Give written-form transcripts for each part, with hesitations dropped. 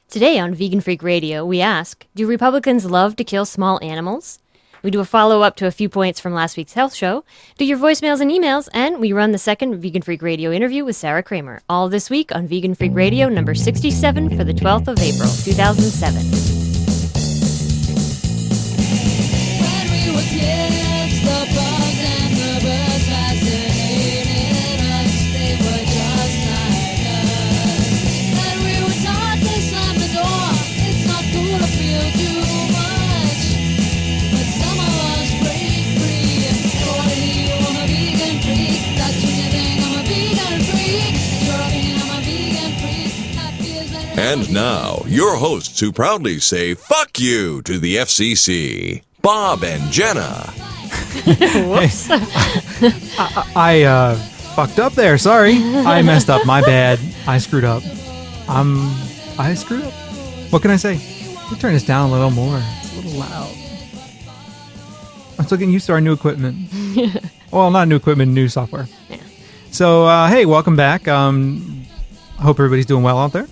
Today on Vegan Freak Radio, we ask, do Republicans love to kill small animals? We do a follow-up to a few points from last week's health show, do your voicemails and emails, and we run the second Vegan Freak Radio interview with Sarah Kramer. All this week on Vegan Freak Radio, number 67 for the 12th of April, 2007. When we were kids, the bugs and the birds fascinated us. They were just like us. And we were taught they slammed the door. It's not cool to feel too much. But some of us break free. Shorty, I'm a vegan freak. That's what you think, I'm a vegan freak. You're a vegan, I'm a vegan freak. Happy as I And now, your hosts who proudly say fuck you to the FCC, Bob and Jenna. Whoops. I fucked up there. Sorry. I messed up. My bad. I screwed up. I screwed up. What can I say? Let me turn this down a little more. It's a little loud. I'm still getting used to our new equipment. Well, not new equipment, new software. Yeah. So, hey, welcome back. Hope everybody's doing well out there.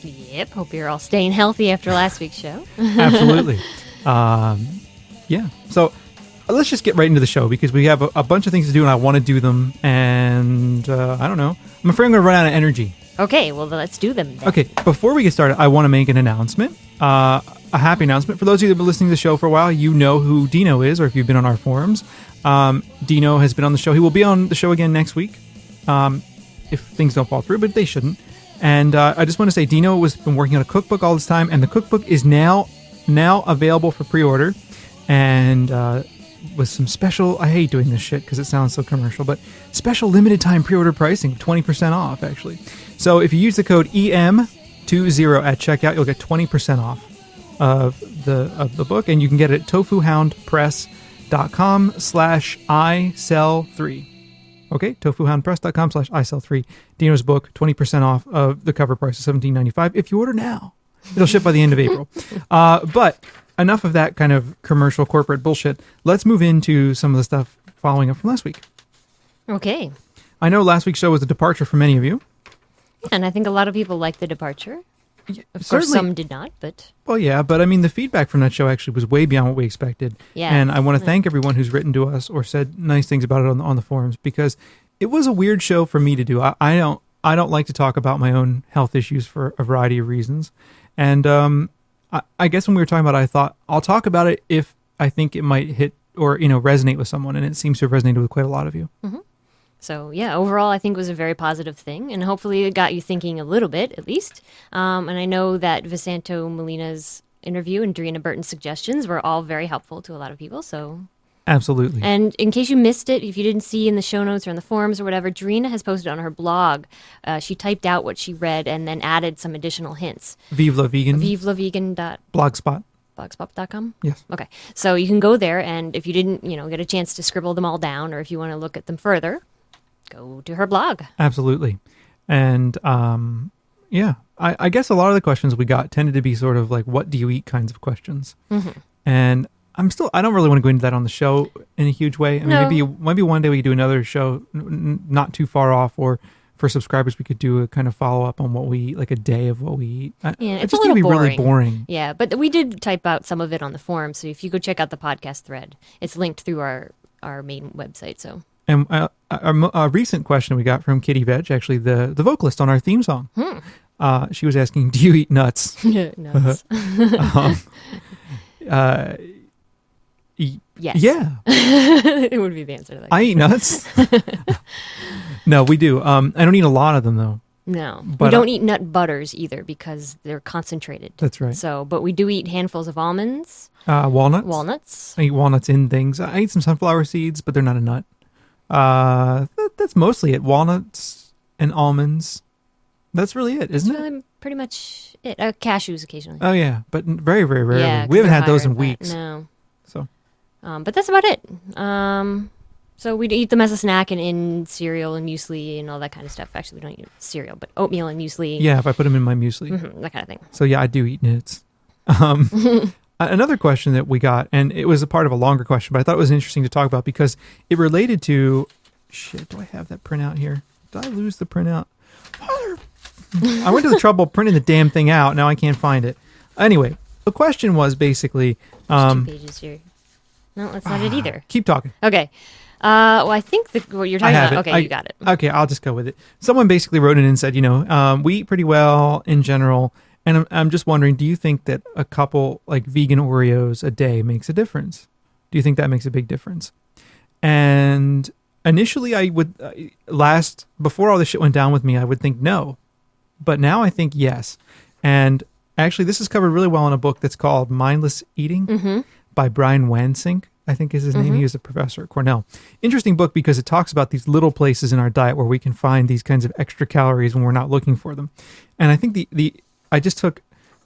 Yep, hope you're all staying healthy after last week's show. Absolutely. Yeah. So let's just get right into the show because we have a bunch of things to do and I want to do them. And I don't know. I'm afraid I'm going to run out of energy. Okay, well, let's do them then. Okay. Before we get started, I want to make an announcement. A happy announcement. For those of you that have been listening to the show for a while, you know who Dino is, or if you've been on our forums. Dino has been on the show. He will be on the show again next week if things don't fall through, but they shouldn't. And I just want to say Dino has been working on a cookbook all this time, and the cookbook is now available for pre-order. And with some special, I hate doing this shit because it sounds so commercial, but special limited time pre-order pricing, 20% off actually. So if you use the code EM20 at checkout, you'll get 20% off of the book, and you can get it at tofuhoundpress.com/isell3. Okay, tofuhoundpress.com/isell3. Dino's book, 20% off of the cover price of $17.95 if you order now. It'll ship by the end of April. But enough of that kind of commercial corporate bullshit. Let's move into some of the stuff following up from last week. Okay. I know last week's show was a departure for many of you. And I think a lot of people liked the departure. Of course, Certainly. some did not, but... Well, yeah, but I mean, the feedback from that show actually was way beyond what we expected. Yeah. And I want to thank everyone who's written to us or said nice things about it on the forums, because it was a weird show for me to do. I don't like to talk about my own health issues for a variety of reasons. And I guess when we were talking about it, I thought I'll talk about it if I think it might hit or resonate with someone, and it seems to have resonated with quite a lot of you. Mm-hmm. So, yeah, overall, I think it was a very positive thing, and hopefully it got you thinking a little bit, at least. And I know that Visanto Molina's interview and Drina Burton's suggestions were all very helpful to a lot of people, so... Absolutely. And in case you missed it, if you didn't see in the show notes or in the forums or whatever, Drina has posted on her blog. She typed out what she read and then added some additional hints. Vive la Vegan. ViveLaVegan. Blogspot. Blogspot.com? Yes. Okay. So you can go there, and if you didn't, get a chance to scribble them all down, or if you want to look at them further, go to her blog. Absolutely. And, yeah, I guess a lot of the questions we got tended to be sort of like, what do you eat kinds of questions. Mm-hmm. And I don't really want to go into that on the show in a huge way. I mean, No. maybe one day we could do another show not too far off, or for subscribers, we could do a kind of follow up on what we eat, like a day of what we eat. Yeah, It it's just a little be boring. really boring. Yeah, but we did type out some of it on the forum, so if you go check out the podcast thread, it's linked through our main website, so... And a recent question we got from Kitty Veg, actually the vocalist on our theme song. She was asking, do you eat nuts? Nuts. Yes. Yeah. It would be the answer to that. I eat nuts. No, we do. I don't eat a lot of them, though. No. But we don't eat nut butters either because they're concentrated. That's right. So, but we do eat handfuls of almonds. Walnuts. Walnuts. I eat walnuts in things. I eat some sunflower seeds, but they're not a nut. That's mostly it. Walnuts and almonds. That's really it, isn't it? Really pretty much it. Cashews occasionally. Oh, yeah. But very, very rarely. Yeah, We haven't 'cause had those they're in higher fat. weeks. No. So. But that's about it. So we'd eat them as a snack and in cereal and muesli and all that kind of stuff. Actually, we don't eat cereal, but oatmeal and muesli. Yeah, if I put them in my muesli. That kind of thing. So, yeah, I do eat nuts. Another question that we got, and it was a part of a longer question, but I thought it was interesting to talk about because it related to... Shit, do I have that printout here? Did I lose the printout? I went to the trouble of printing the damn thing out. Now I can't find it. Anyway, the question was basically... There's 2 pages here. No, that's not it either. Keep talking. Okay. Well, I think what you're talking have about... it. Okay, you got it. Okay, I'll just go with it. Someone basically wrote in and said, we eat pretty well in general, and I'm just wondering, do you think that a couple like vegan Oreos a day makes a difference? Do you think that makes a big difference? And initially I would, before all this shit went down with me, I would think no. But now I think yes. And actually, this is covered really well in a book that's called Mindless Eating by Brian Wansink, I think is his name. He is a professor at Cornell. Interesting book because it talks about these little places in our diet where we can find these kinds of extra calories when we're not looking for them. And I think I just took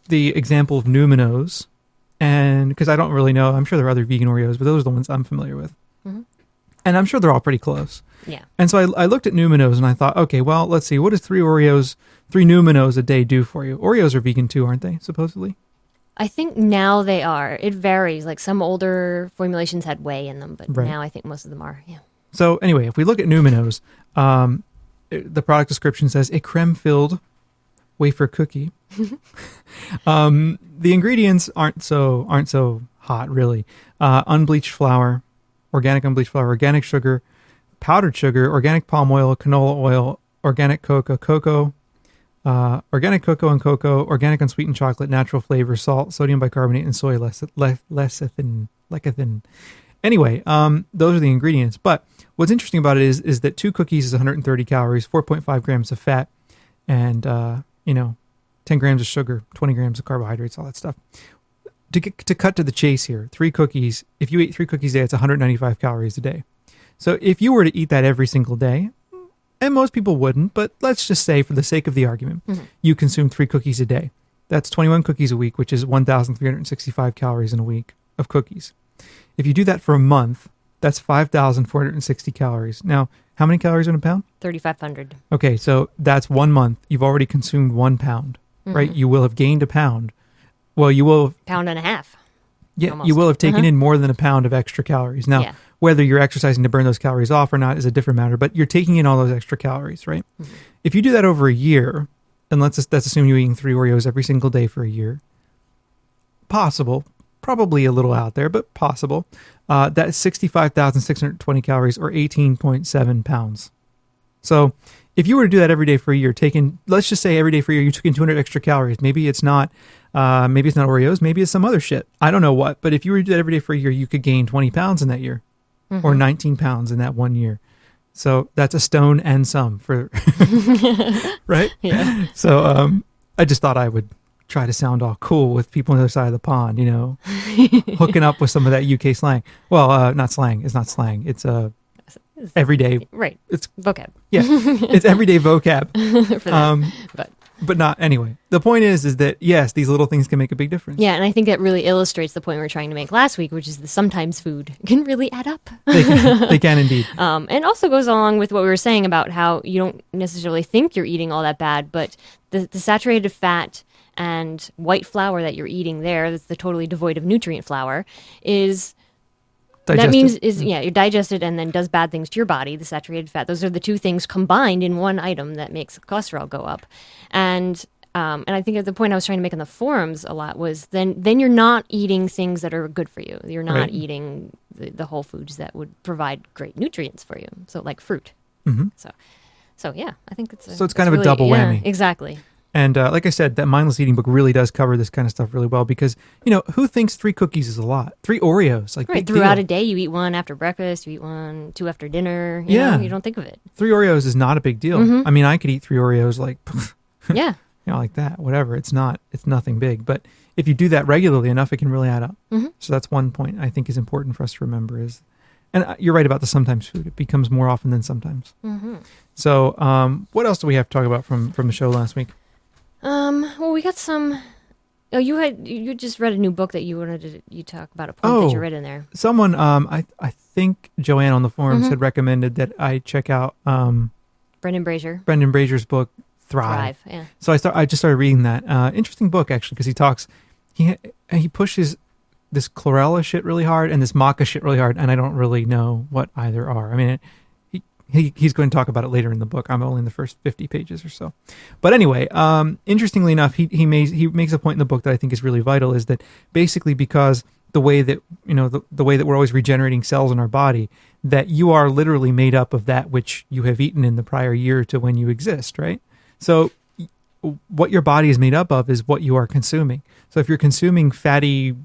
the example of Numinos, and because I don't really know, I'm sure there are other vegan Oreos, but those are the ones I'm familiar with. And I'm sure they're all pretty close. Yeah. And so I looked at Numinos and I thought, okay, well, let's see. What does 3 Numinos a day do for you? Oreos are vegan too, aren't they, supposedly? I think now they are. It varies. Like some older formulations had whey in them, but now I think most of them are. Yeah. So anyway, if we look at Numinos, the product description says a creme-filled wafer cookie. The ingredients aren't so hot, really. Unbleached flour, organic unbleached flour, organic sugar, powdered sugar, organic palm oil, canola oil, organic cocoa, organic cocoa and cocoa, organic unsweetened chocolate, natural flavor, salt, sodium bicarbonate, and soy lecithin. Anyway, those are the ingredients. But what's interesting about it is that 2 cookies is 130 calories, 4.5 grams of fat, and 10 grams of sugar, 20 grams of carbohydrates, all that stuff. To cut to the chase here, 3 cookies, if you eat 3 cookies a day, it's 195 calories a day. So if you were to eat that every single day, and most people wouldn't, but let's just say for the sake of the argument, you consume 3 cookies a day. That's 21 cookies a week, which is 1,365 calories in a week of cookies. If you do that for a month, that's 5,460 calories. Now, how many calories in a pound? 3,500. Okay, so that's 1 month. You've already consumed 1 pound, right? You will have gained a pound. Well, you will have... Pound and a half. Yeah, Almost. you will have taken in more than a pound of extra calories. Now, whether you're exercising to burn those calories off or not is a different matter, but you're taking in all those extra calories, right? If you do that over a year, and let's assume you're eating 3 Oreos every single day for a year, possible, probably a little out there, but possible, that's 65,620 calories or 18.7 pounds. So if you were to do that every day for a year, let's just say every day for a year, you took in 200 extra calories. Maybe it's not Oreos, maybe it's some other shit. I don't know what, but if you were to do that every day for a year, you could gain 20 pounds in that year or 19 pounds in that 1 year. So that's a stone and some for, right? Yeah. So I just thought I would try to sound all cool with people on the other side of the pond, hooking up with some of that UK slang. Well, not slang. It's not slang. It's everyday. Right. It's vocab. Yeah. It's everyday vocab. For them. But not anyway. The point is that yes, these little things can make a big difference. Yeah, and I think that really illustrates the point we were trying to make last week, which is that sometimes food can really add up. They can indeed. And also goes along with what we were saying about how you don't necessarily think you're eating all that bad, but the saturated fat and white flour that you're eating there, that's the totally devoid of nutrient flour, is... Digested. That means you're digested and then does bad things to your body, the saturated fat. Those are the 2 things combined in one item that makes cholesterol go up. And I think at the point I was trying to make on the forums a lot was then you're not eating things that are good for you. You're not eating the whole foods that would provide great nutrients for you. So like fruit. So yeah, I think it's kind of a double whammy. Exactly. And like I said, that mindless eating book really does cover this kind of stuff really well because, who thinks 3 cookies is a lot? 3 Oreos, like big throughout deal. a day, you eat 1 after breakfast, you eat 2 after dinner. You don't think of it. 3 Oreos is not a big deal. I mean, I could eat 3 Oreos like, like that, whatever. It's nothing big. But if you do that regularly enough, it can really add up. So that's one point I think is important for us to remember and you're right about the sometimes food. It becomes more often than sometimes. So what else do we have to talk about from the show last week? Well, we got some. Oh, you just read a new book that you wanted to talk about a point that you read in there. Someone, I think Joanne on the forums had recommended that I check out Brendan Brazier. Brendan Brazier's book Thrive. Yeah. So I just started reading that. Interesting book actually because he pushes this chlorella shit really hard and this maca shit really hard, and I don't really know what either are. I mean, he's going to talk about it later in the book. I'm only in the first 50 pages or so. But anyway, interestingly enough, he makes a point in the book that I think is really vital, is that basically because the way that, the way that we're always regenerating cells in our body, that you are literally made up of that which you have eaten in the prior year to when you exist, right? So what your body is made up of is what you are consuming. So if you're consuming fatty,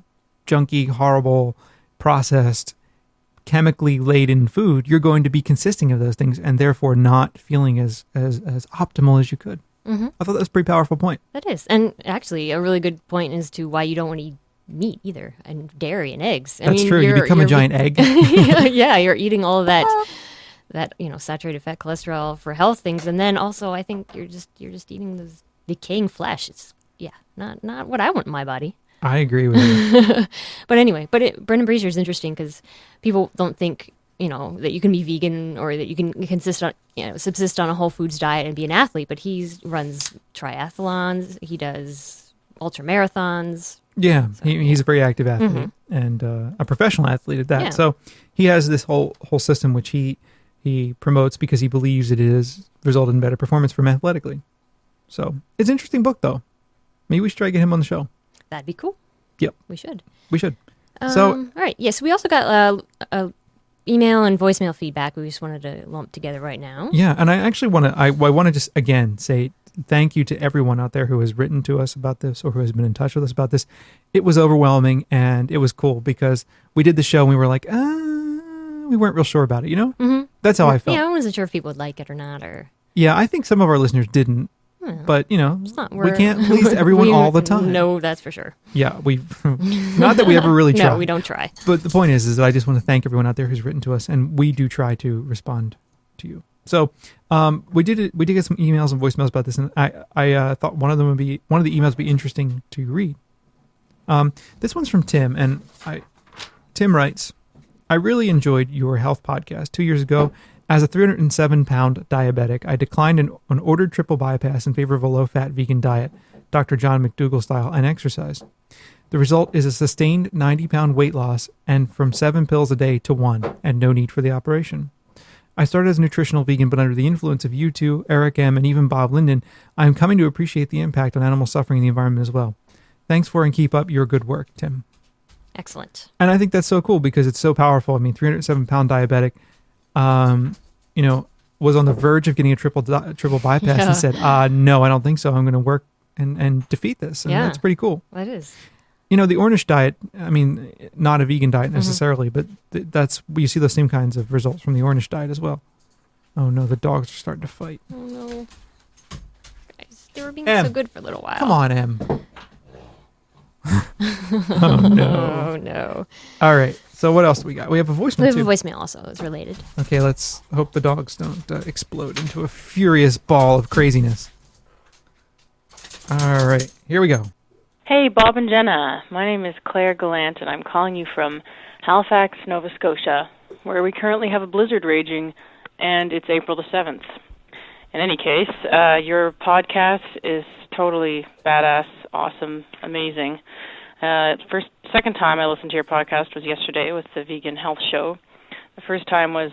junky, horrible, processed, chemically laden food, you're going to be consisting of those things and therefore not feeling as optimal as you could. Mm-hmm. I thought that was a pretty powerful point. That is. And actually, a really good point as to why you don't want to eat meat either, and dairy and eggs. That's true. You become a giant egg. Yeah, you're eating all of that saturated fat, cholesterol for health things, and then also I think you're just eating this decaying flesh. It's not what I want in my body. I agree with you. But anyway, Brendan Brazier is interesting because people don't think, that you can be vegan or that you can subsist on a whole foods diet and be an athlete. But he runs triathlons. He does ultra marathons. Yeah, he's a very active athlete and a professional athlete at that. Yeah. So he has this whole system which he promotes because he believes it is resulted in better performance for him athletically. So it's an interesting book, though. Maybe we should try to get him on the show. That'd be cool. Yep. We should. So, all right. Yes, we also got email and voicemail feedback we just wanted to lump together right now. Yeah, and I actually want to just again say thank you to everyone out there who has written to us about this or who has been in touch with us about this. It was overwhelming and it was cool because we did the show and we were like, we weren't real sure about it, Mm-hmm. That's how I felt. Yeah, I wasn't sure if people would like it or not. Yeah, I think some of our listeners didn't. But, we can't please everyone all the time. No, that's for sure. Yeah, not that we ever really try. No, we don't try. But the point is that I just want to thank everyone out there who's written to us, and we do try to respond to you. So we did get some emails and voicemails about this, and I thought one of the emails would be interesting to read. This one's from Tim, and Tim writes, I really enjoyed your health podcast 2 years ago. As a 307-pound diabetic, I declined an ordered triple bypass in favor of a low-fat vegan diet, Dr. John McDougall style, and exercise. The result is a sustained 90-pound weight loss and from 7 pills a day to 1, and no need for the operation. I started as a nutritional vegan, but under the influence of you two, Eric M., and even Bob Linden, I am coming to appreciate the impact on animal suffering in the environment as well. Thanks for and keep up your good work, Tim. Excellent. And I think that's so cool because it's so powerful. I mean, 307-pound diabetic, was on the verge of getting a triple bypass and said, no, I don't think so. I'm going to work and defeat this. And that's pretty cool. That is. The Ornish diet, I mean, not a vegan diet necessarily, but that's you see those same kinds of results from the Ornish diet as well. Oh no, the dogs are starting to fight. Oh no. Guys, they were being Em, so good for a little while. Come on, Em. Oh no. Oh no. All right. So what else do we got? We have a voicemail We have too. a voicemail also. It's related. Okay, let's hope the dogs don't explode into a furious ball of craziness. All right, here we go. Hey, Bob and Jenna. My name is Claire Gallant, and I'm calling you from Halifax, Nova Scotia, where we currently have a blizzard raging, and it's April the 7th. In any case, your podcast is totally badass, awesome, amazing. Second time I listened to your podcast was yesterday with the Vegan Health Show. The first time was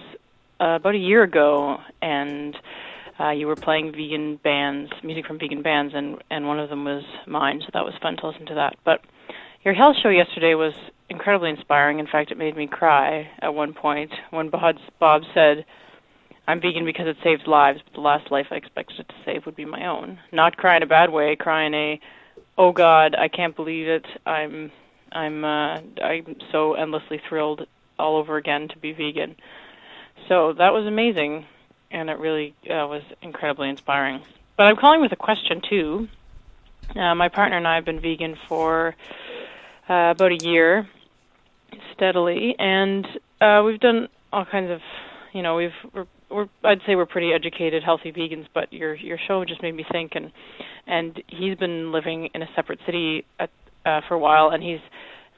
about a year ago, and you were playing vegan bands, music from vegan bands, and one of them was mine, so that was fun to listen to that. But your health show yesterday was incredibly inspiring. In fact, it made me cry at one point when Bob said, I'm vegan because it saves lives, but the last life I expected it to save would be my own. Not cry in a bad way, cry in a, oh God, I can't believe it. I'm so endlessly thrilled all over again to be vegan. So that was amazing, and it really was incredibly inspiring. But I'm calling with a question, too. My partner and I have been vegan for about a year, steadily, and we've done all kinds of, I'd say we're pretty educated, healthy vegans, but your show just made me think, and he's been living in a separate city for a while, and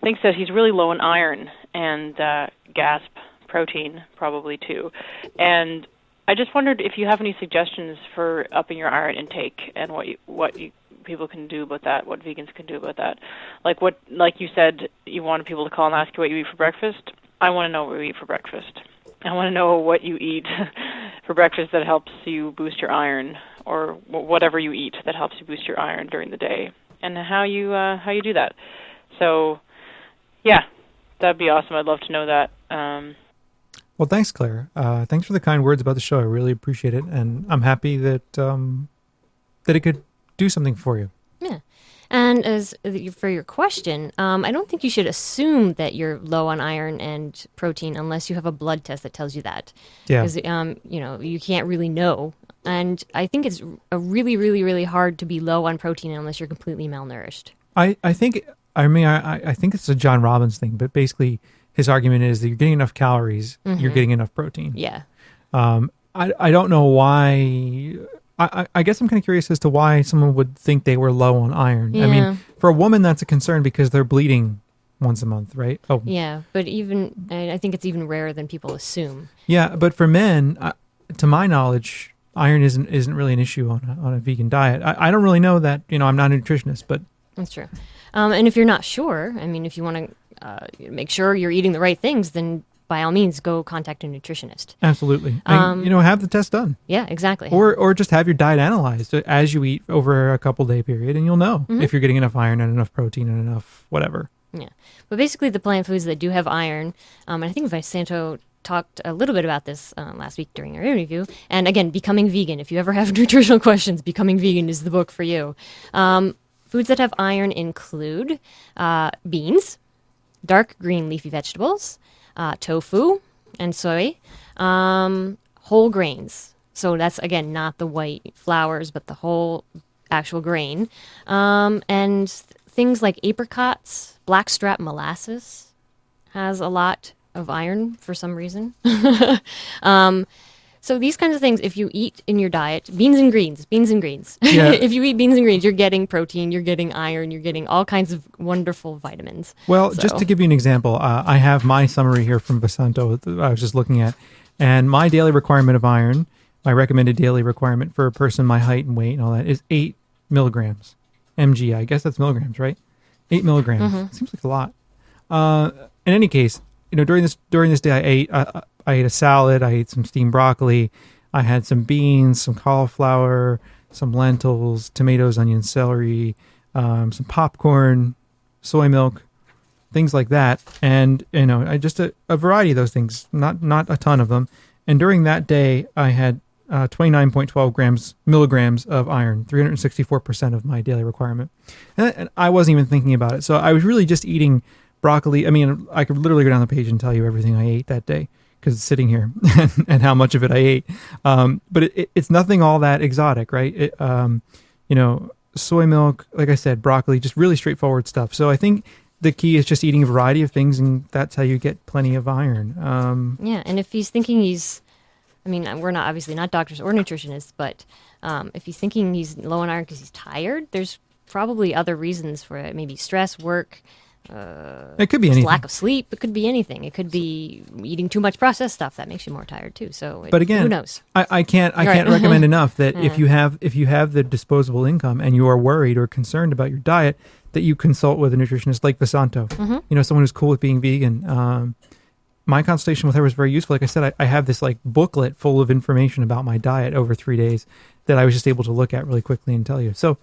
thinks that he's really low in iron and GASP protein probably too. And I just wondered if you have any suggestions for upping your iron intake and what people can do about that, what vegans can do about that. Like you said, you wanted people to call and ask you what you eat for breakfast. I want to know what you eat for breakfast. I want to know what you eat for breakfast that helps you boost your iron, or whatever you eat that helps you boost your iron during the day, and how you do that. So, yeah, that'd be awesome. I'd love to know that. Well, thanks, Claire. Thanks for the kind words about the show. I really appreciate it, and I'm happy that that it could do something for you. Yeah. And as for your question, I don't think you should assume that you're low on iron and protein unless you have a blood test that tells you that. Yeah. Because, you can't really know. And I think it's really, really, really hard to be low on protein unless you're completely malnourished. I think it's a John Robbins thing, but basically his argument is that you're getting enough calories, you're getting enough protein. Yeah. I don't know why. I guess I'm kind of curious as to why someone would think they were low on iron. Yeah. I mean, for a woman, that's a concern because they're bleeding once a month, right? Oh, Yeah, but I think it's even rarer than people assume. yeah. But for men, to my knowledge, iron isn't really an issue on a vegan diet. I don't really know that. I'm not a nutritionist, but That's true. And if you're not sure, I mean, if you want to make sure you're eating the right things, then by all means, go contact a nutritionist. absolutely, and, have the test done, Yeah, exactly. or just have your diet analyzed as you eat over a couple day period, and you'll know if you're getting enough iron and enough protein and enough whatever. Yeah. But basically, the plant foods that do have iron, and I think Visanto talked a little bit about this last week during our interview. And again, Becoming Vegan. If you ever have nutritional questions, Becoming Vegan is the book for you. Foods that have iron include beans, dark green leafy vegetables, tofu and soy, whole grains. So that's, again, not the white flours, but the whole actual grain. And things like apricots, blackstrap molasses has a lot of iron for some reason. So these kinds of things, if you eat in your diet, beans and greens. Yeah. If you eat beans and greens, you're getting protein, you're getting iron, you're getting all kinds of wonderful vitamins. Well, So- just to give you an example, I have my summary here from Visanto I was just looking at, and my daily requirement of iron, my recommended daily requirement for a person my height and weight and all that is 8 milligrams, mg. I guess that's milligrams, right? 8 milligrams. Seems like a lot. In any case, during this day, I ate a salad. I ate some steamed broccoli. I had some beans, some cauliflower, some lentils, tomatoes, onions, celery, some popcorn, soy milk, things like that. And I just a variety of those things, not a ton of them. And during that day, I had 29.12 milligrams of iron, 364% of my daily requirement. And I wasn't even thinking about it. So I was really just eating broccoli. I mean, I could literally go down the page and tell you everything I ate that day because it's sitting here and how much of it I ate. But it's nothing all that exotic, right? Soy milk, like I said, broccoli, just really straightforward stuff. So I think the key is just eating a variety of things, and that's how you get plenty of iron. Yeah, and if he's thinking we're not obviously not doctors or nutritionists, but if he's thinking he's low on iron because he's tired, there's probably other reasons for it. Maybe stress, work, It could be anything. lack of sleep. It could be anything. It could be eating too much processed stuff that makes you more tired too. So, But again, who knows? I can't Right. recommend enough that if you have the disposable income and you are worried or concerned about your diet, that you consult with a nutritionist like Visanto. Someone who's cool with being vegan. My consultation with her was very useful. Like I said, I have this like booklet full of information about my diet over 3 days that I was just able to look at really quickly and tell you. So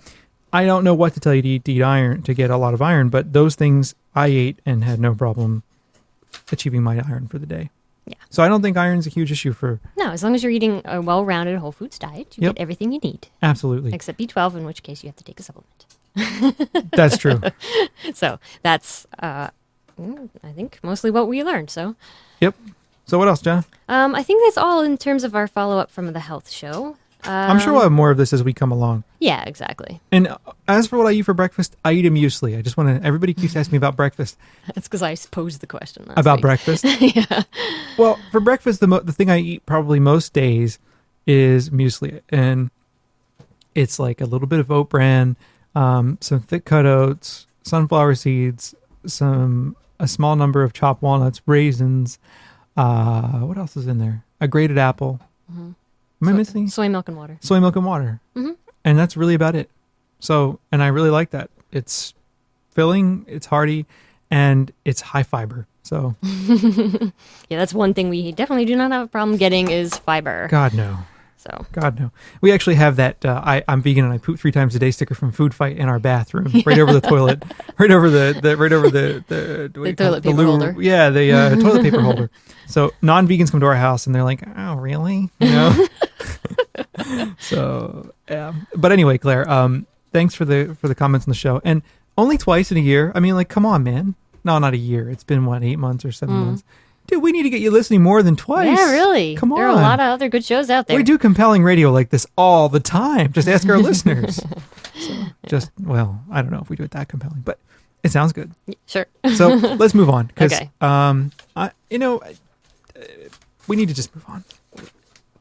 I don't know what to tell you to eat iron, to get a lot of iron, but those things I ate and had no problem achieving my iron for the day. Yeah. So I don't think iron's a huge issue for... No, as long as you're eating a well-rounded whole foods diet, you Yep. get everything you need, Absolutely. except B12, in which case you have to take a supplement. That's true. So that's, I think, mostly what we learned. So Yep. So what else, John? I think that's all in terms of our follow-up from the health show. I'm sure we'll have more of this as we come along. Yeah, exactly. And as for what I eat for breakfast, I eat a muesli. I just want to... Everybody keeps asking me about breakfast. That's because I posed the question last About week. breakfast? Yeah. Well, for breakfast, the thing I eat probably most days is muesli. And it's like a little bit of oat bran, some thick cut oats, sunflower seeds, a small number of chopped walnuts, raisins. What else is in there? A grated apple. Am I missing? Soy milk and water. Soy milk and water. And that's really about it. So, and I really like that. It's filling, it's hearty, and it's high fiber. So, Yeah, that's one thing we definitely do not have a problem getting is fiber. God, no. So God, no. We actually have that I'm vegan and I poop 3 times a day sticker from Food Fight in our bathroom, right over the toilet, right over the toilet paper holder. Yeah, the toilet paper holder. So non-vegans come to our house and they're like, oh, really? You know? So, yeah. But anyway, Claire, thanks for the comments on the show. And only twice in a year. I mean, like, come on, man. No, not a year. It's been, 8 months or 7 months? Dude, we need to get you listening more than twice. yeah, really. Come on. There are a lot of other good shows out there. We do compelling radio like this all the time. Just ask our listeners. So, I don't know if we do it that compelling, but it sounds good. Sure. So let's move on because, Okay. we need to just move on.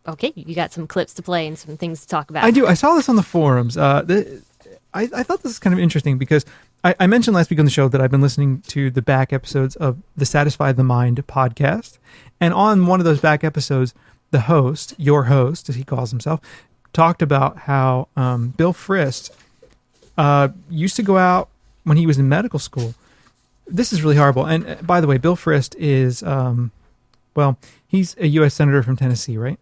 Okay, you got some clips to play and some things to talk about. I do. I saw this on the forums. I thought this is kind of interesting because I mentioned last week on the show that I've been listening to the back episodes of the Satisfy the Mind podcast. And on one of those back episodes, the host, your host, as he calls himself, talked about how Bill Frist used to go out when he was in medical school. This is really horrible. And by the way, Bill Frist is, he's a U.S. Senator from Tennessee, right?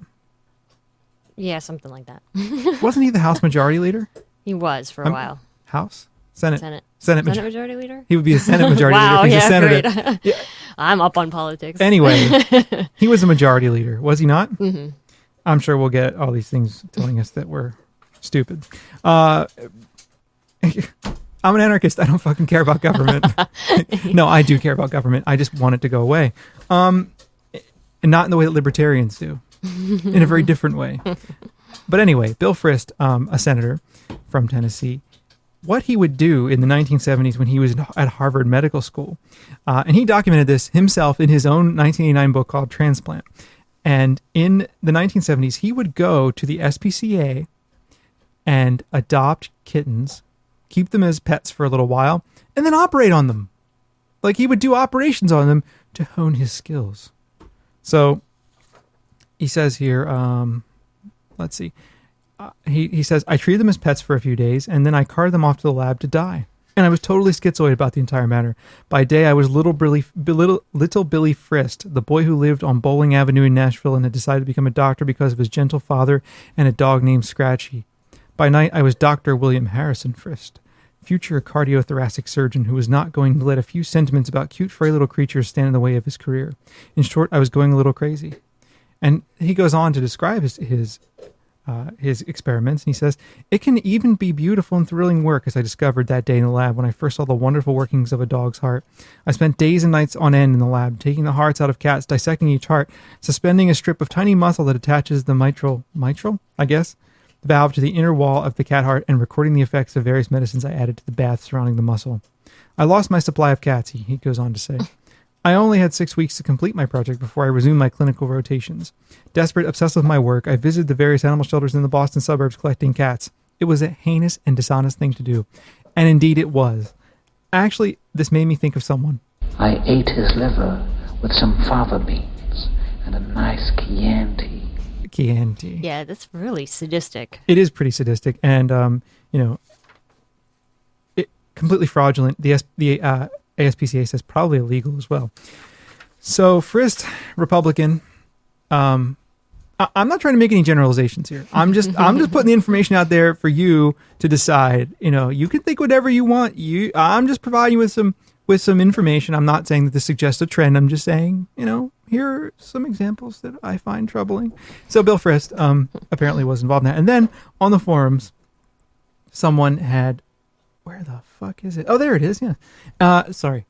Yeah, something like that. Wasn't he the House Majority Leader? He was for a while. House? Senate Senate Majority Leader? He would be a Senate Majority Wow, Leader if he's yeah, a senator. great. Yeah. I'm up on politics. Anyway, he was a majority leader, was he not? Mm-hmm. I'm sure we'll get all these things telling us that we're stupid. I'm an anarchist. I don't fucking care about government. No, I do care about government. I just want it to go away. And not in the way that libertarians do. In a very different way. But anyway, Bill Frist, a senator from Tennessee, what he would do in the 1970s when he was at Harvard Medical School. And he documented this himself in his own 1989 book called Transplant. And in the 1970s, he would go to the SPCA and adopt kittens, keep them as pets for a little while, and then operate on them. Like he would do operations on them to hone his skills. So he says here, let's see. He says, I treated them as pets for a few days, and then I carted them off to the lab to die. And I was totally schizoid about the entire matter. By day, I was little Billy Frist, the boy who lived on Bowling Avenue in Nashville and had decided to become a doctor because of his gentle father and a dog named Scratchy. By night, I was Dr. William Harrison Frist, future cardiothoracic surgeon who was not going to let a few sentiments about cute, furry little creatures stand in the way of his career. In short, I was going a little crazy. And he goes on to describe his experiments, and he says, it can even be beautiful and thrilling work, as I discovered that day in the lab when I first saw the wonderful workings of a dog's heart. I spent days and nights on end in the lab, taking the hearts out of cats, dissecting each heart, suspending a strip of tiny muscle that attaches the mitral, I guess, valve to the inner wall of the cat heart, and recording the effects of various medicines I added to the bath surrounding the muscle. I lost my supply of cats, he goes on to say. I only had 6 weeks to complete my project before I resumed my clinical rotations. Desperate, obsessed with my work, I visited the various animal shelters in the Boston suburbs collecting cats. It was a heinous and dishonest thing to do. And indeed it was. Actually, this made me think of someone. I ate his liver with some fava beans and a nice Chianti. Chianti. Yeah, that's really sadistic. It is pretty sadistic, and it completely fraudulent. The ASPCA says probably illegal as well. So Frist, Republican. I'm not trying to make any generalizations here. I'm just putting the information out there for you to decide. You can think whatever you want. I'm just providing you with some information. I'm not saying that this suggests a trend. I'm just saying, here are some examples that I find troubling. So Bill Frist apparently was involved in that. And then on the forums, someone had, where the fuck is it? Oh, there it is. Yeah. Sorry.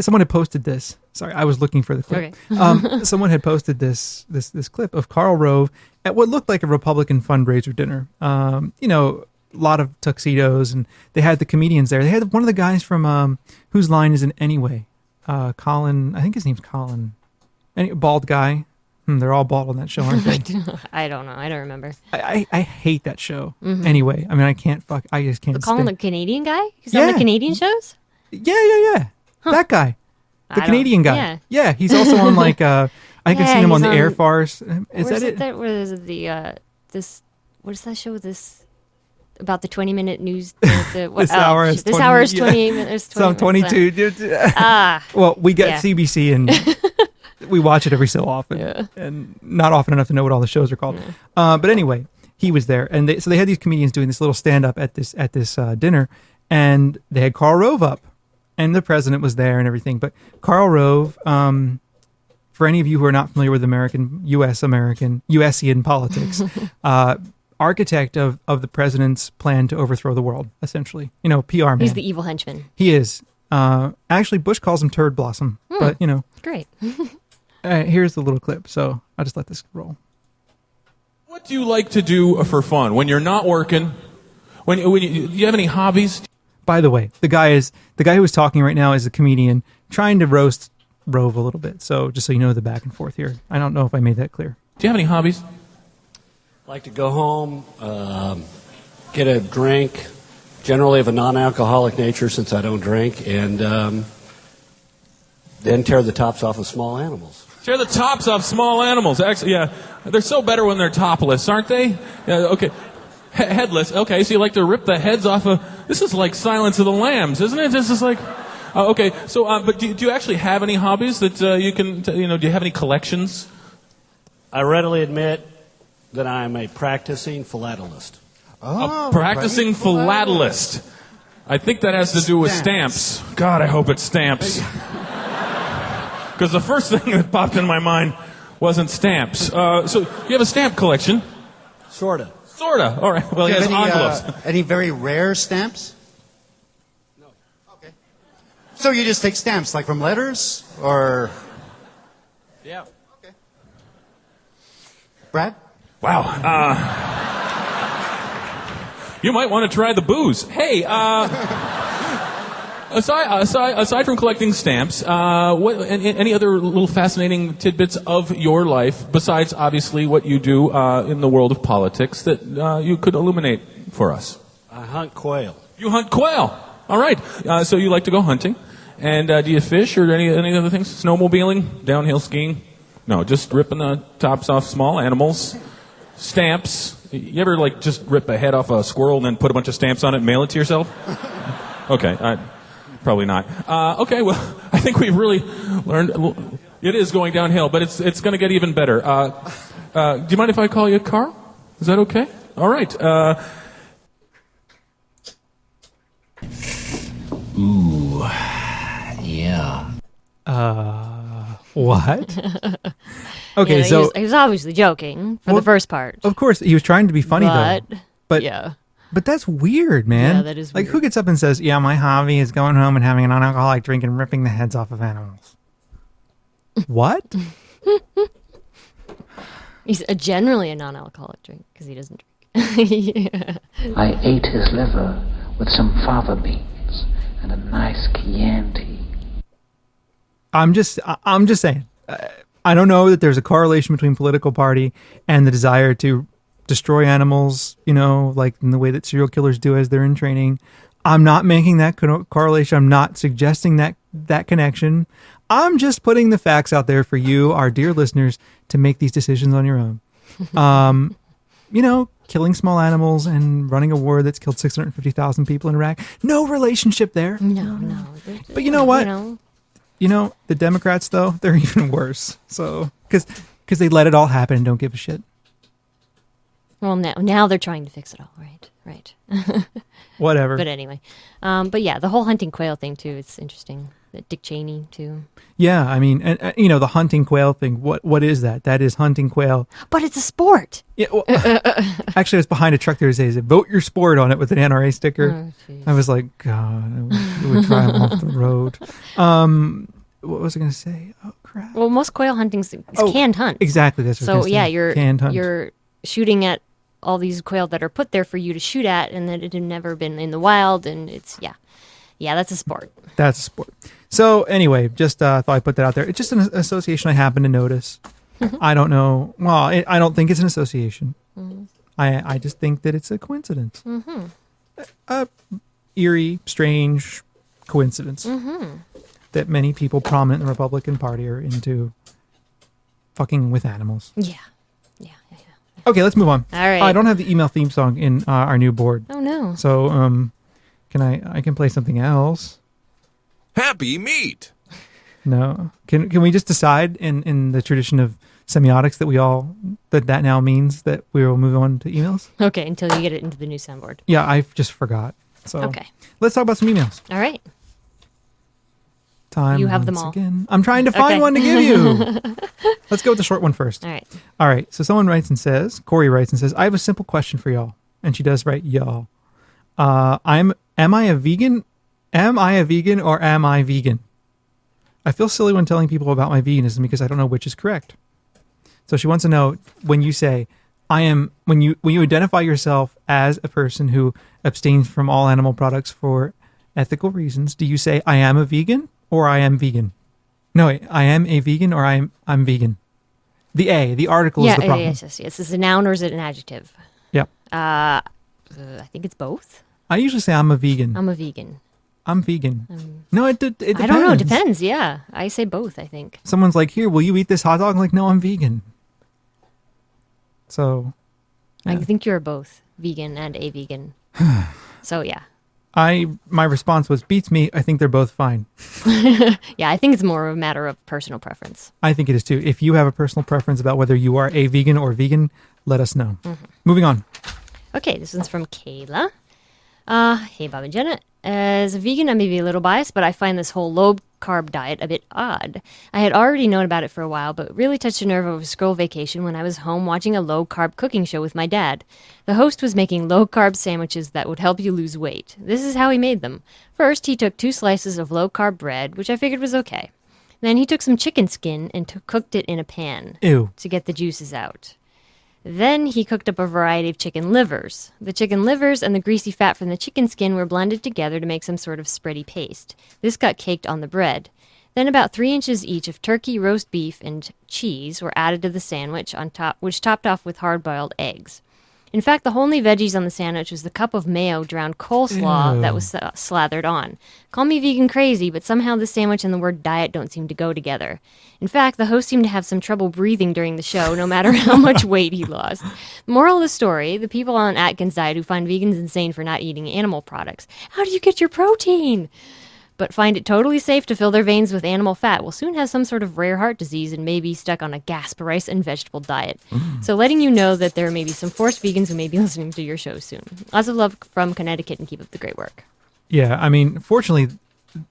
Someone had posted this. Sorry, I was looking for the clip. Okay. Someone had posted this clip of Karl Rove at what looked like a Republican fundraiser dinner. A lot of tuxedos, and they had the comedians there. They had one of the guys from Whose Line Is It Anyway? Colin, I think his name's Colin. Bald guy. They're all bald on that show, aren't they? I don't know. I don't remember. I hate that show. Mm-hmm. Anyway, I mean, I just can't. Colin, the Canadian guy? He's on the Canadian shows? Yeah. Huh. That guy. The Canadian guy. Yeah, he's also on I think I've seen him on the Air Farce. Is that it? Where is it? What is that show with this? about the 20-minute news. This hour is 20, hour is 28 minutes. Some 22. Well, we get CBC and we watch it every so often, and not often enough to know what all the shows are called. But anyway, he was there, and so they had these comedians doing this little stand up at this dinner, and they had Karl Rove up, and the president was there and everything. But Karl Rove, for any of you who are not familiar with U.S.ian politics, architect of the president's plan to overthrow the world, essentially. PR man. He's the evil henchman. He is. Actually, Bush calls him Turd Blossom, but Great. Here's the little clip, so I'll just let this roll. What do you like to do for fun when you're not working? Do you have any hobbies? By the way, the guy who was talking right now is a comedian trying to roast Rove a little bit. So just so you know the back and forth here. I don't know if I made that clear. Do you have any hobbies? Like to go home, get a drink, generally of a non-alcoholic nature since I don't drink, and then tear the tops off of small animals. Tear the tops off small animals. Actually, yeah, they're so better when they're topless, aren't they? Yeah, okay. Headless. Okay, so you like to rip the heads off of... This is like Silence of the Lambs, isn't it? This is like... okay, so, but do you actually have any hobbies that you can... do you have any collections? I readily admit that I'm a practicing philatelist. A practicing philatelist. I think that has to do with stamps. God, I hope it's stamps. Because the first thing that popped in my mind wasn't stamps. So you have a stamp collection? Sorta. Sorta. All right. Well, he has envelopes. Any very rare stamps? No. Okay. So you just take stamps, like from letters, or... Yeah. Okay. Brad? Wow. You might want to try the booze. Hey, aside from collecting stamps, any other little fascinating tidbits of your life, besides obviously what you do in the world of politics, that you could illuminate for us? I hunt quail. You hunt quail. All right. So you like to go hunting, and do you fish or any other things? Snowmobiling, downhill skiing? No, just ripping the tops off small animals. Stamps. You ever just rip a head off a squirrel and then put a bunch of stamps on it and mail it to yourself? Okay. Probably not. Okay, well, I think we've really learned. It is going downhill, but it's going to get even better. Do you mind if I call you Karl? Is that okay? All right. Ooh, yeah. What? Okay, so he was obviously joking for the first part. Of course, he was trying to be funny though. But yeah. But that's weird, man. Yeah, that is weird. Who gets up and says, "Yeah, my hobby is going home and having a non-alcoholic drink and ripping the heads off of animals"? What? He's generally a non-alcoholic drink because he doesn't drink. Yeah. I ate his liver with some fava beans and a nice Chianti. I'm just saying. I don't know that there's a correlation between political party and the desire to destroy animals, like in the way that serial killers do as they're in training. I'm not making that correlation. I'm not suggesting that connection. I'm just putting the facts out there for you, our dear listeners, to make these decisions on your own. Killing small animals and running a war that's killed 650,000 people in Iraq. No relationship there. No. But you know what? The Democrats, though, they're even worse. So, because they let it all happen and don't give a shit. Well, now they're trying to fix it all, right. Whatever. But anyway, but yeah, the whole hunting quail thing too. It's interesting. Dick Cheney too. Yeah, I mean, and the hunting quail thing. What is that? That is hunting quail. But it's a sport. Yeah. Well, actually, I was behind a truck there today. It said, "Vote your sport" on it with an NRA sticker. Oh, I was like, God, I would drive off the road. What was I going to say? Oh crap. Well, most quail hunting's canned hunt. Exactly. That's what I was yeah, canned hunt. You're shooting at all these quail that are put there for you to shoot at, and that it had never been in the wild, and it's that's a sport. That's a sport. So anyway, just thought I'd put that out there. It's just an association I happened to notice. I don't know. Well, I don't think it's an association. Mm-hmm. I just think that it's a coincidence. Mm-hmm. A eerie, strange coincidence that many people prominent in the Republican Party are into fucking with animals. Yeah. Okay, let's move on. All right. I don't have the email theme song in our new board. Oh, no. So, can I can play something else? Happy meat. No. Can we just decide in the tradition of semiotics that now means that we will move on to emails? Okay, until you get it into the new soundboard. Yeah, I just forgot. So Okay. let's talk about some emails. All right. Time. You have them once all. Again. I'm trying to find Okay. one to give you. Let's go with the short one first. All right. All right. So someone writes and says, Corey writes and says, I have a simple question for y'all. And she does write y'all. Am I a vegan? Am I a vegan or am I vegan? I feel silly when telling people about my veganism because I don't know which is correct. So she wants to know, when you say when you identify yourself as a person who abstains from all animal products for ethical reasons, do you say I am a vegan or I am vegan? No, wait, I am a vegan or I'm vegan. The article is the problem. Yes. Is this a noun or is it an adjective? Yeah. I think it's both. I usually say I'm a vegan. I'm a vegan. I'm vegan. No, it depends. I don't know. It depends. Yeah. I say both, I think. Someone's like, here, will you eat this hot dog? I'm like, no, I'm vegan. So. I yeah. think you're both vegan and a vegan. So, yeah. My response was, beats me. I think they're both fine. Yeah, I think it's more of a matter of personal preference. I think it is too. If you have a personal preference about whether you are a vegan or vegan, let us know. Mm-hmm. Moving on. Okay, this one's from Kayla. Hey, Bob and Jenna. As a vegan, I may be a little biased, but I find this whole low-carb diet a bit odd. I had already known about it for a while, but really touched a nerve over scroll vacation when I was home watching a low-carb cooking show with my dad. The host was making low-carb sandwiches that would help you lose weight. This is how he made them. First, he took 2 slices of low-carb bread, which I figured was okay. Then he took some chicken skin and cooked it in a pan. Ew. To get the juices out. Then he cooked up a variety of chicken livers. The chicken livers and the greasy fat from the chicken skin were blended together to make some sort of spready paste. This got caked on the bread. Then about 3 inches each of turkey, roast beef, and cheese were added to the sandwich, on top, which topped off with hard-boiled eggs. In fact, the only veggies on the sandwich was the cup of mayo-drowned coleslaw that was slathered on. Call me vegan crazy, but somehow the sandwich and the word diet don't seem to go together. In fact, the host seemed to have some trouble breathing during the show, no matter how much weight he lost. Moral of the story, the people on Atkins' diet who find vegans insane for not eating animal products. How do you get your protein? But find it totally safe to fill their veins with animal fat will soon have some sort of rare heart disease and may be stuck on a gasp rice and vegetable diet. So letting you know that there may be some forced vegans who may be listening to your show soon. Lots of love from Connecticut and keep up the great work. Yeah, I mean, fortunately,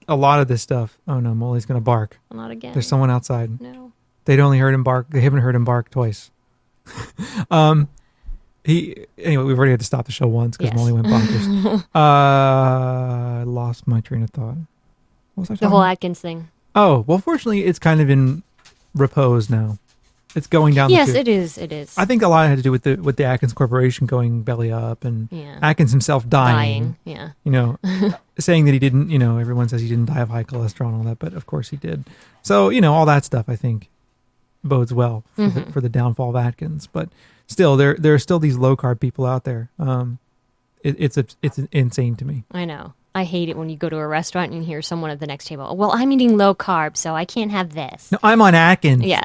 a lot of this stuff. Oh no, Molly's gonna bark. Not again. There's someone outside. No. They'd only heard him bark. They haven't heard him bark twice. Anyway, we've already had to stop the show once because Yes. Molly went bonkers. I lost my train of thought. What was I The talking whole about? Atkins thing. Oh, well, fortunately, it's kind of in repose now. It's going down. Yes, the tube. it is. It is. I think a lot had to do with the Atkins Corporation going belly up and Yeah. Atkins himself dying. Yeah. You know, saying that he didn't. You know, everyone says he didn't die of high cholesterol and all that, but of course he did. So you know, all that stuff I think bodes well for the downfall of Atkins. But still, there are still these low carb people out there. It's insane to me. I know. I hate it when you go to a restaurant and you hear someone at the next table. Well, I'm eating low carb, so I can't have this. No, I'm on Atkins. Yeah.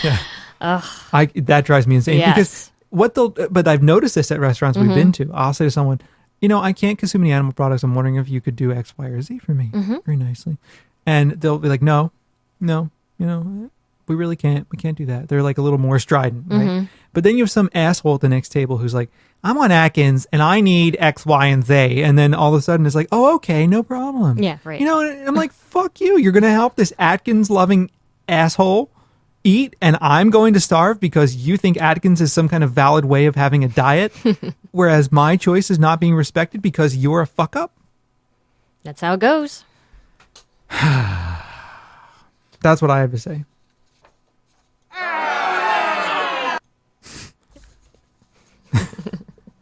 Yeah. That drives me insane Yes. because but I've noticed this at restaurants we've been to. I'll say to someone, you know, I can't consume any animal products. I'm wondering if you could do X, Y, or Z for me very nicely. And they'll be like, no, you know, we really can't. We can't do that. They're like a little more strident, right? But then you have some asshole at the next table who's like, I'm on Atkins and I need X, Y, and Z. And then all of a sudden it's like, oh, okay, no problem. Yeah, right. You know, and I'm like, fuck you. You're going to help this Atkins loving asshole eat and I'm going to starve because you think Atkins is some kind of valid way of having a diet, whereas my choice is not being respected because you're a fuck up. That's how it goes. That's what I have to say.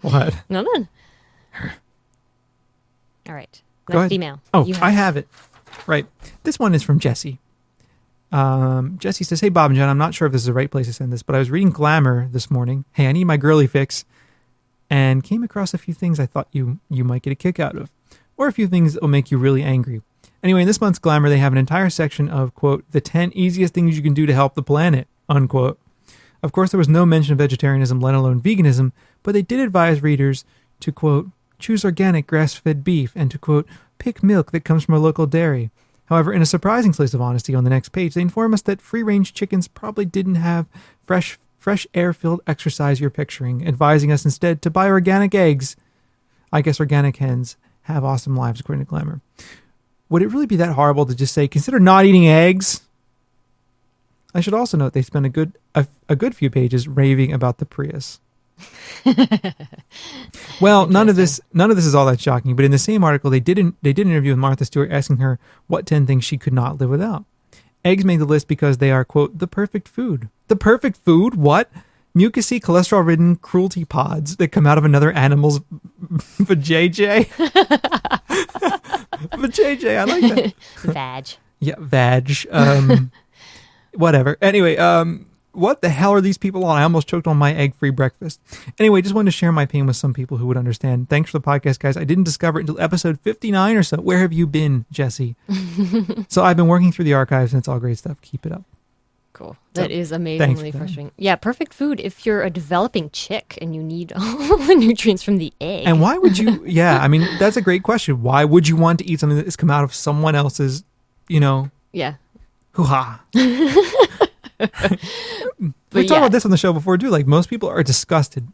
What? Nothing. All right. Go Next ahead. email. Oh, You I have it. Right. This one is from Jesse. Jesse says, hey, Bob and Jen, I'm not sure if this is the right place to send this, but I was reading Glamour this morning. Hey, I need my girly fix. And came across a few things I thought you might get a kick out of. Or a few things that will make you really angry. Anyway, in this month's Glamour, they have an entire section of, quote, the 10 easiest things you can do to help the planet, unquote. Of course, there was no mention of vegetarianism, let alone veganism, but they did advise readers to, quote, choose organic grass-fed beef and to, quote, pick milk that comes from a local dairy. However, in a surprising slice of honesty on the next page, they inform us that free-range chickens probably didn't have fresh air-filled exercise you're picturing, advising us instead to buy organic eggs. I guess organic hens have awesome lives, according to Glamour. Would it really be that horrible to just say, consider not eating eggs? I should also note they spent a good few pages raving about the Prius. Well, none of this is all that shocking, but in the same article they did an interview with Martha Stewart asking her what 10 things she could not live without. Eggs made the list because they are, quote, the perfect food. The perfect food? What? Mucousy, cholesterol-ridden cruelty pods that come out of another animal's vajayjay. Vajayjay, I like that. Vag. Yeah, vag. Whatever. Anyway, what the hell are these people on? I almost choked on my egg-free breakfast. Anyway, just wanted to share my pain with some people who would understand. Thanks for the podcast, guys. I didn't discover it until episode 59 or so. Where have you been, Jesse? So I've been working through the archives, and it's all great stuff. Keep it up. Cool. So, That is amazingly frustrating. Yeah, perfect food if you're a developing chick and you need all the nutrients from the egg. And why would you... Yeah, I mean, that's a great question. Why would you want to eat something that has come out of someone else's, Yeah. hoo-ha? We talked about this on the show before too. Like, most people are disgusted.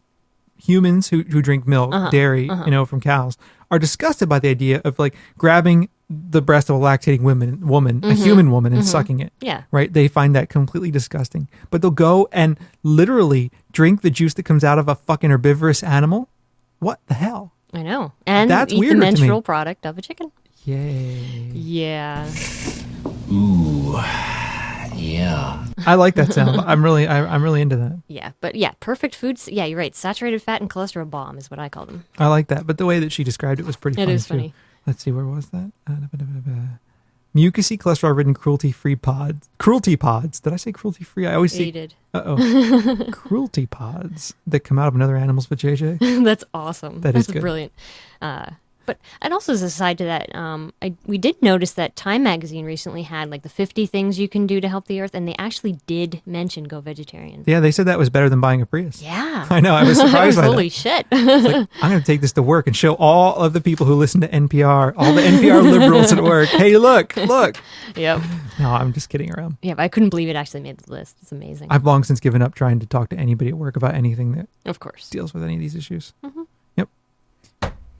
Humans who drink milk, dairy, from cows, are disgusted by the idea of like grabbing the breast of a lactating woman, a human woman, and sucking it. Yeah. Right? They find that completely disgusting. But they'll go and literally drink the juice that comes out of a fucking herbivorous animal. What the hell? I know. And That's eat the weirder to me. menstrual product of a chicken. Yay. Yeah. Ooh. Yeah. I like that sound. I'm really into that. Yeah, but yeah, perfect foods. Yeah, you're right. Saturated fat and cholesterol bomb is what I call them. I like that. But the way that she described it was pretty funny. It is too. funny. Let's see, where was that? Mucousy, cholesterol-ridden cruelty pods. Did I say cruelty-free? I always say... You did. Uh-oh. Cruelty pods that come out of another animal's vajayjay. That's awesome. That's That's good. brilliant. But and also as a side to that, we did notice that Time Magazine recently had like the 50 things you can do to help the earth, and they actually did mention go vegetarian. Yeah, they said that was better than buying a Prius. Yeah. I know, I was surprised by that. Holy shit. It's like, I'm going to take this to work and show all of the people who listen to NPR, all the NPR liberals at work, hey, look. Yep. No, I'm just kidding around. Yeah, but I couldn't believe it actually made the list. It's amazing. I've long since given up trying to talk to anybody at work about anything that of course deals with any of these issues. Mm-hmm. Yep.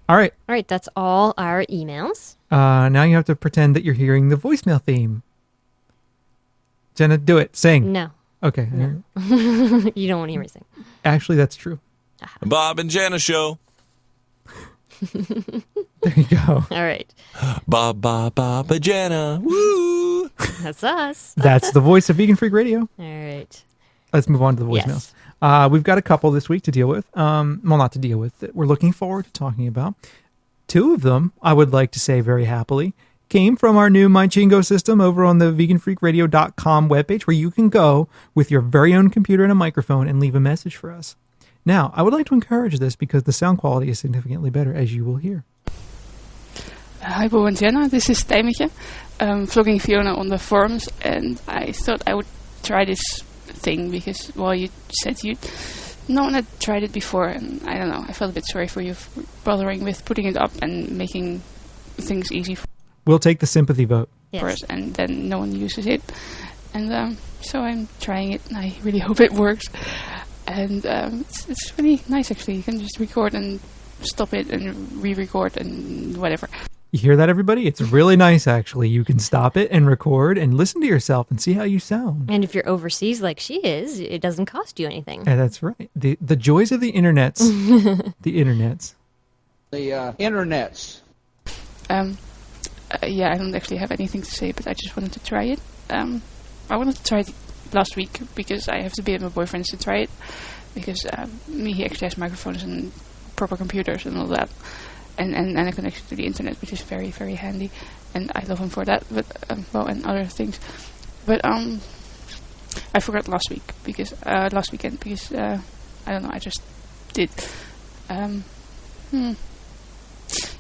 All right. All right, that's all our emails. Now you have to pretend that you're hearing the voicemail theme. Jenna, do it. Sing. No. Okay. No. You don't want to hear me sing. Actually, that's true. Bob and Jenna Show. There you go. All right. Bob and Jenna. Woo! That's us. That's the voice of Vegan Freak Radio. All right. Let's move on to the voicemails. Yes. We've got a couple this week to deal with. Well, not to deal with. That we're looking forward to talking about. Two of them, I would like to say very happily, came from our new My Chingo system over on the veganfreakradio.com webpage, where you can go with your very own computer and a microphone and leave a message for us. Now, I would like to encourage this because the sound quality is significantly better, as you will hear. Hi, Bo and Jenna. This is Tijmetje, vlogging Fiona on the forums, and I thought I would try this thing because, well, you said no one had tried it before, and I don't know, I felt a bit sorry for you for bothering with putting it up and making things easy for We'll take the sympathy vote. us, and then no one uses it. And so I'm trying it, and I really hope it works. And it's really nice, actually. You can just record and stop it and re-record and whatever. You hear that, everybody? It's really nice, actually. You can stop it and record and listen to yourself and see how you sound. And if you're overseas like she is, it doesn't cost you anything. And that's right. The joys of the internets. The internets. The internets. Yeah, I don't actually have anything to say, but I just wanted to try it. I wanted to try it last week because I have to be at my boyfriend's to try it. Because he actually has microphones and proper computers and all that. And a connection to the internet, which is very, very handy. And I love him for that, but and other things. But I forgot last weekend because I don't know, I just did.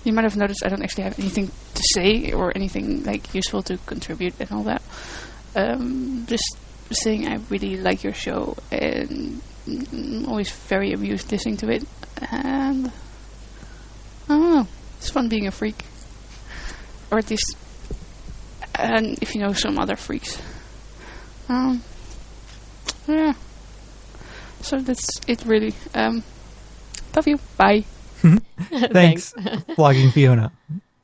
You might have noticed I don't actually have anything to say or anything like useful to contribute and all that. Just was saying, I really like your show, and I'm always very amused listening to it. And I don't know, it's fun being a freak, or at least, and if you know some other freaks. Yeah. So that's it, really. Love you. Bye. Thanks, Flogging Fiona.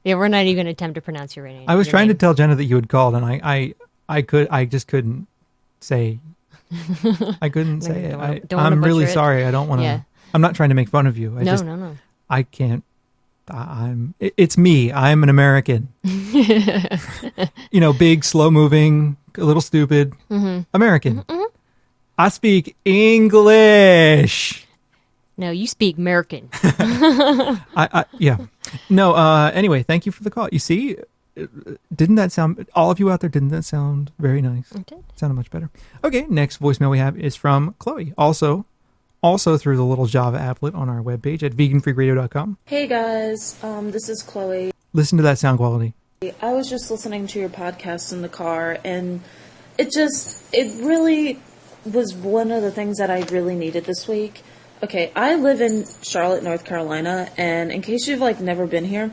Yeah, we're not even going to attempt to pronounce your name. I was trying to tell Jenna that you had called, and I just couldn't say. I couldn't say it. I'm really sorry. I don't want to. Yeah. I'm not trying to make fun of you. No. I can't. It's me. I'm an American. Big, slow moving, a little stupid. American. I speak English. No, you speak American. Yeah. No, anyway, thank you for the call. You see, didn't that sound, all of you out there, didn't that sound very nice? It did. Sounded much better. Okay, next voicemail we have is from Chloe. Also through the little Java applet on our webpage at veganfreakradio.com. Hey guys, this is Chloe. Listen to that sound quality. I was just listening to your podcast in the car, and it really was one of the things that I really needed this week. Okay, I live in Charlotte, North Carolina, and in case you've never been here,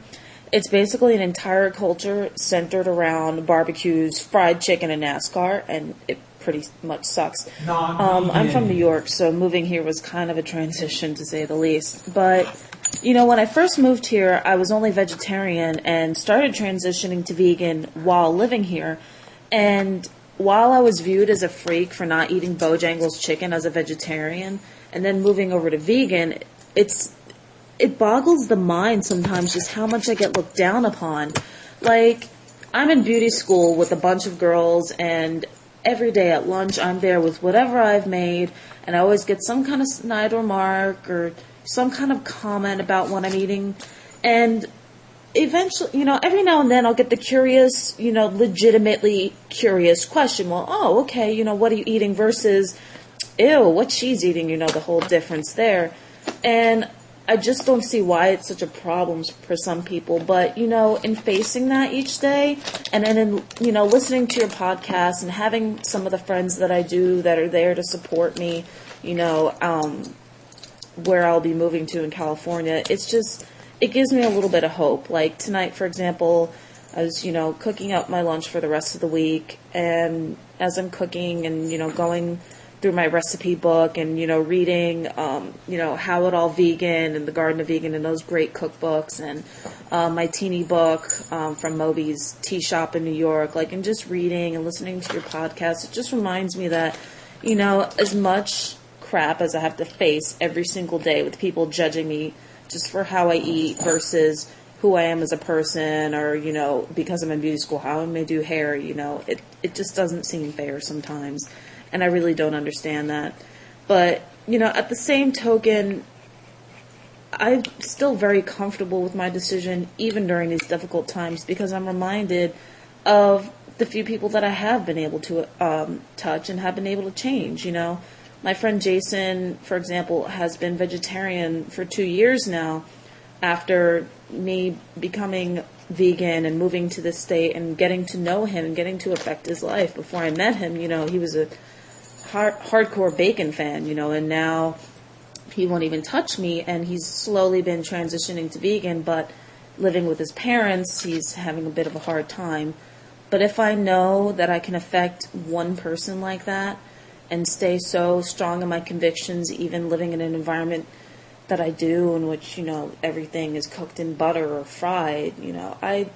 it's basically an entire culture centered around barbecues, fried chicken, and NASCAR, and it pretty much sucks. I'm from New York, so moving here was kind of a transition, to say the least. But, when I first moved here, I was only vegetarian and started transitioning to vegan while living here. And while I was viewed as a freak for not eating Bojangles chicken as a vegetarian, and then moving over to vegan, it boggles the mind sometimes just how much I get looked down upon. I'm in beauty school with a bunch of girls, and every day at lunch I'm there with whatever I've made, and I always get some kind of snide remark or some kind of comment about what I'm eating. And eventually, every now and then I'll get the curious, legitimately curious question. Well, oh, okay, what are you eating versus, ew, what she's eating, the whole difference there. And I just don't see why it's such a problem for some people. But, in facing that each day, and then in, listening to your podcast and having some of the friends that I do that are there to support me, where I'll be moving to in California, it gives me a little bit of hope. Like tonight, for example, I was, cooking up my lunch for the rest of the week. And as I'm cooking and, going through my recipe book and, reading, How It All Vegan and The Garden of Vegan and those great cookbooks and my teeny book from Moby's Tea Shop in New York, and just reading and listening to your podcast, it just reminds me that, as much crap as I have to face every single day with people judging me just for how I eat versus who I am as a person or, because I'm in beauty school, how I may do hair, it just doesn't seem fair sometimes. And I really don't understand that. But, at the same token, I'm still very comfortable with my decision, even during these difficult times, because I'm reminded of the few people that I have been able to touch and have been able to change, My friend Jason, for example, has been vegetarian for 2 years now after me becoming vegan and moving to this state and getting to know him and getting to affect his life. Before I met him, he was a hardcore bacon fan, and now he won't even touch me, and he's slowly been transitioning to vegan, but living with his parents, he's having a bit of a hard time. But if I know that I can affect one person like that and stay so strong in my convictions, even living in an environment that I do in which, everything is cooked in butter or fried, I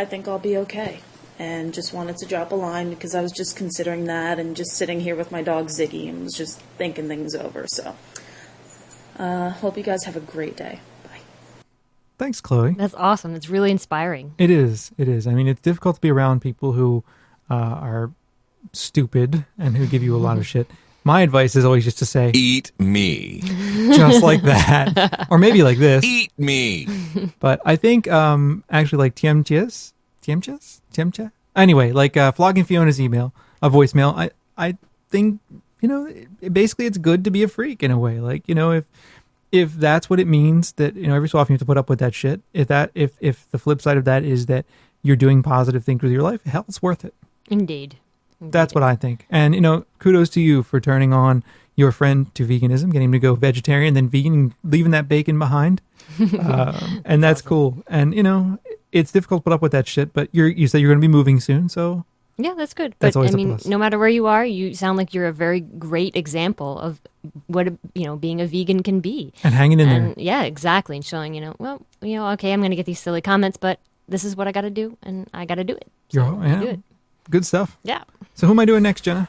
think I'll be okay. And just wanted to drop a line because I was just considering that and just sitting here with my dog Ziggy and was just thinking things over. So, hope you guys have a great day. Bye. Thanks, Chloe. That's awesome. It's really inspiring. It is. I mean, it's difficult to be around people who are stupid and who give you a lot of shit. My advice is always just to say, eat me. Just like that. Or maybe like this. Eat me. But I think actually like Tiemcha? Anyway, Flogging Fiona's voicemail, I think, basically it's good to be a freak in a way. If that's what it means that, every so often you have to put up with that shit, if the flip side of that is that you're doing positive things with your life, hell, it's worth it. Indeed. That's what I think. And, kudos to you for turning on your friend to veganism, getting him to go vegetarian, then vegan, leaving that bacon behind. And that's cool. And, it's difficult to put up with that shit, but you said you're going to be moving soon, so... Yeah, that's good. That's But always I a mean, plus. no matter where you are, you sound like you're a very great example of what being a vegan can be. And hanging in there. Yeah, exactly. And showing, okay, I'm going to get these silly comments, but this is what I got to do, and I got to do it. So I do it. Good stuff. Yeah. So who am I doing next, Jenna?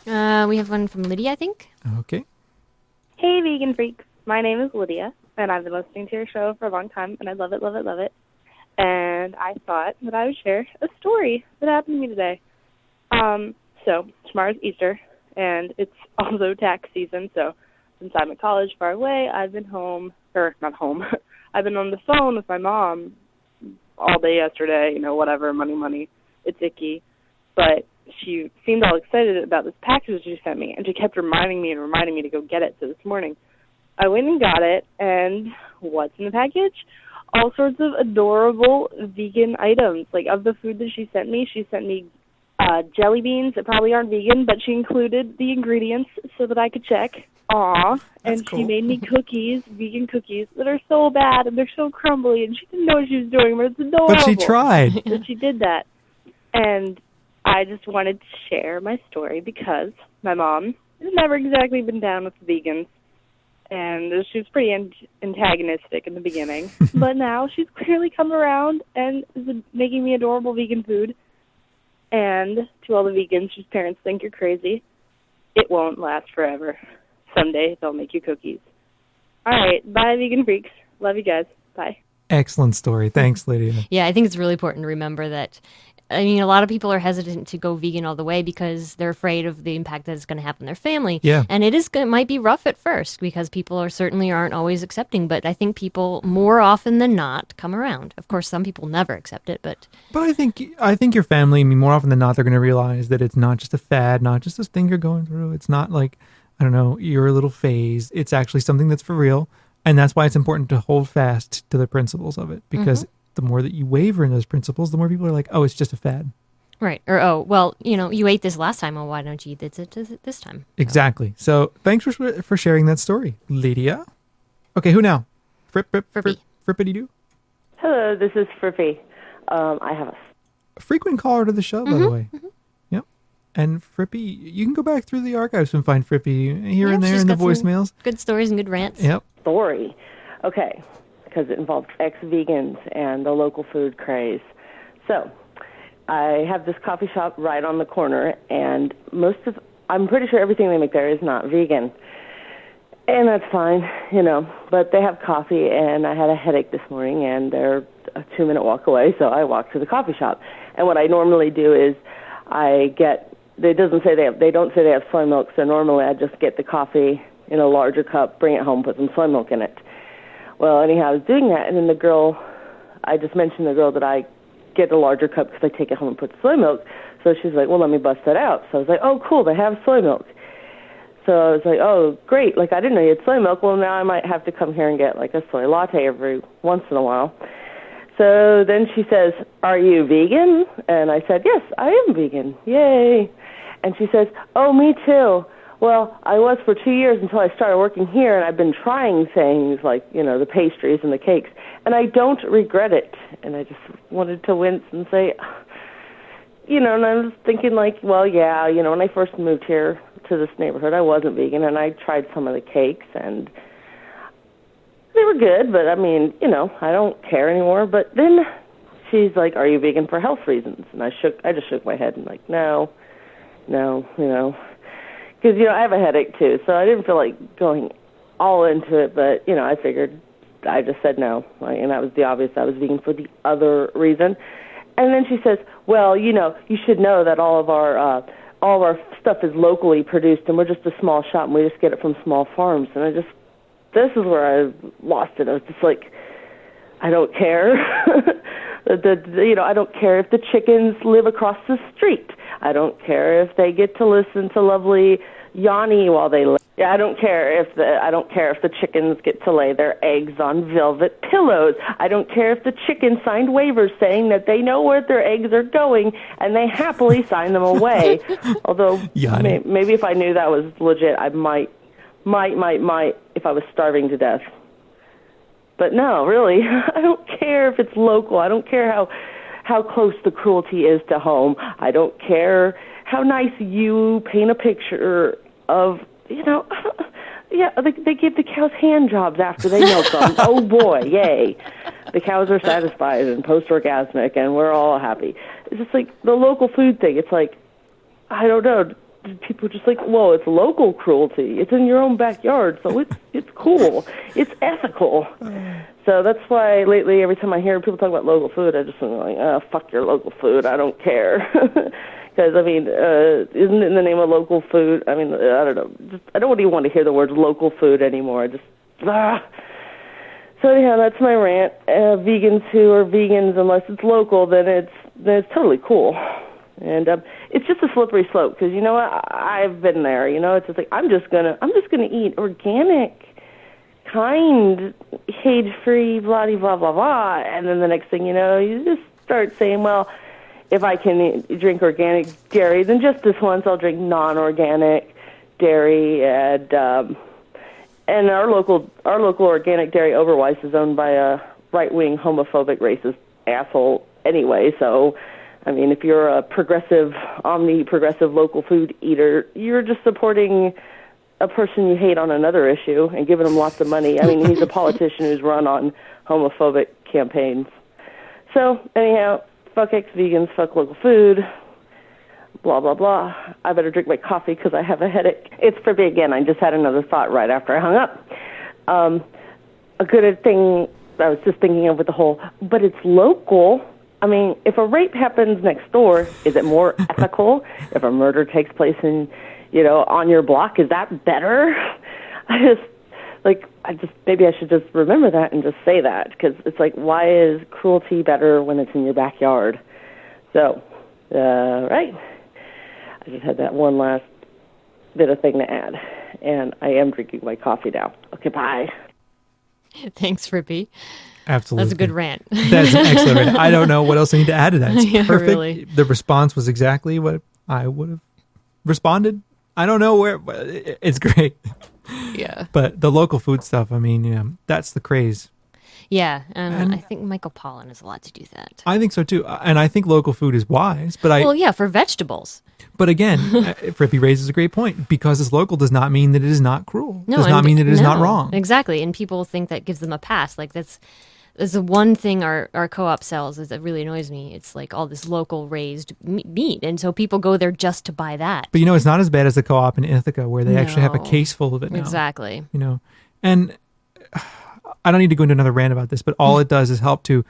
We have one from Lydia, I think. Okay. Hey, vegan freaks. My name is Lydia, and I've been listening to your show for a long time, and I love it, love it, love it. And I thought that I would share a story that happened to me today. So tomorrow's Easter, and it's also tax season, so since I'm at college far away, I've been not home, I've been on the phone with my mom all day yesterday, whatever, money, it's icky. But she seemed all excited about this package she sent me, and she kept reminding me to go get it. So this morning, I went and got it, and what's in the package? All sorts of adorable vegan items. Like, of the food that she sent me jelly beans that probably aren't vegan, but she included the ingredients so that I could check. Aw. And cool. She made me cookies, vegan cookies, that are so bad and they're so crumbly, and she didn't know what she was doing, but it's adorable. But she tried. So she did that. And I just wanted to share my story because my mom has never exactly been down with vegans, and she was pretty antagonistic in the beginning. But now she's clearly come around and is making me adorable vegan food. And to all the vegans whose parents think you're crazy, it won't last forever. Someday they'll make you cookies. All right, bye, vegan freaks. Love you guys. Bye. Excellent story. Thanks, Lydia. Yeah, I think it's really important to remember that. I mean, a lot of people are hesitant to go vegan all the way because they're afraid of the impact that it's going to have on their family. Yeah. And it might be rough at first because people aren't always accepting. But I think people more often than not come around. Of course, some people never accept it, but I think your family, more often than not, they're going to realize that it's not just a fad, not just this thing you're going through. It's not like, I don't know, your little phase. It's actually something that's for real. And that's why it's important to hold fast to the principles of it, because the more that you waver in those principles, the more people are like, oh, it's just a fad. Right. Or, oh, well, you ate this last time. Well, why don't you eat it this time? Exactly. So thanks for sharing that story, Lydia. Okay, who now? Frippity-doo? Hello, this is Frippy. I have A frequent caller to the show, by the way. Yep. And Frippy, you can go back through the archives and find Frippy here and there she's in the got some voicemails. Good stories and good rants. Yep. story. Okay, because it involves ex-vegans and the local food craze. So, I have this coffee shop right on the corner, and I'm pretty sure everything they make there is not vegan. And that's fine, but they have coffee, and I had a headache this morning, and they're a 2-minute walk away, so I walked to the coffee shop. And what I normally do is they don't say they have soy milk, so normally I just get the coffee in a larger cup, bring it home, put some soy milk in it. Well, anyhow, I was doing that, and then I just mentioned the girl that I get a larger cup because I take it home and put soy milk. So she's like, well, let me bust that out. So I was like, oh, cool, they have soy milk. So I was like, oh, great, I didn't know you had soy milk. Well, now I might have to come here and get a soy latte every once in a while. So then she says, are you vegan? And I said, yes, I am vegan. Yay. And she says, oh, me too. Well, I was for 2 years until I started working here, and I've been trying things like, the pastries and the cakes, and I don't regret it. And I just wanted to wince and say, and I was thinking well, yeah, when I first moved here to this neighborhood, I wasn't vegan, and I tried some of the cakes, and they were good, but I don't care anymore. But then she's like, are you vegan for health reasons? And I just shook my head and no, because, I have a headache, too, so I didn't feel like going all into it, but, I figured I just said no, and that was the obvious. I was vegan for the other reason. And then she says, well, you should know that all of our stuff is locally produced, and we're just a small shop, and we just get it from small farms. And this is where I lost it. I was just like, I don't care. I don't care if the chickens live across the street. I don't care if they get to listen to lovely Yanni while they lay Yeah, I don't care if the chickens get to lay their eggs on velvet pillows. I don't care if the chickens signed waivers saying that they know where their eggs are going and they happily sign them away. Although maybe if I knew that was legit, I might, if I was starving to death. But no, really, I don't care if it's local. I don't care how close the cruelty is to home. I don't care how nice you paint a picture of, they give the cows hand jobs after they milk them. Oh boy, yay. The cows are satisfied and post-orgasmic and we're all happy. It's just like the local food thing. It's like, I don't know, people are just like, whoa, it's local cruelty. It's in your own backyard, so it's cool. It's ethical. So that's why lately every time I hear people talk about local food, I just am like, oh, fuck your local food. I don't care. Because, isn't it in the name of local food? I don't know. I don't even want to hear the words local food anymore. So anyhow, that's my rant. Vegans who are vegans, unless it's local, then it's totally cool. And it's just a slippery slope because you know what? I've been there. It's just like I'm just gonna eat organic, kind, cage-free, blah blah blah blah. And then the next thing you know, you just start saying, well, if I can drink organic dairy, then just this once I'll drink non-organic dairy. And our local organic dairy Overweiss is owned by a right-wing homophobic racist asshole anyway. So, if you're a progressive, omni-progressive local food eater, you're just supporting a person you hate on another issue and giving him lots of money. He's a politician who's run on homophobic campaigns. So, anyhow, fuck ex-vegans, fuck local food, blah, blah, blah. I better drink my coffee because I have a headache. It's for me again. I just had another thought right after I hung up. A good thing I was just thinking of with the whole, but it's local. If a rape happens next door, is it more ethical? If a murder takes place on your block, is that better? Maybe I should just remember that and just say that, because it's like, why is cruelty better when it's in your backyard? So, right. I just had that one last bit of thing to add, and I am drinking my coffee now. Okay, bye. Thanks, Rippy. Absolutely. That's a good rant. That's an excellent rant. I don't know what else I need to add to that. It's Yeah, perfect. really. The response was exactly what I would have responded. I don't know where, but it's great. Yeah. But the local food stuff, that's the craze. Yeah, and I think Michael Pollan has a lot to do with that. I think so too. And I think local food is wise, but Well, yeah, for vegetables. But again, Frippy raises a great point. Because it's local does not mean that it is not cruel. No, does not mean that it is not wrong. Exactly, and people think that gives them a pass. Like that's the one thing our co-op sells is that really annoys me. It's like all this local raised meat, and so people go there just to buy that. But it's not as bad as the co-op in Ithaca where they actually have a case full of it now. Exactly. And I don't need to go into another rant about this, but all it does is help to,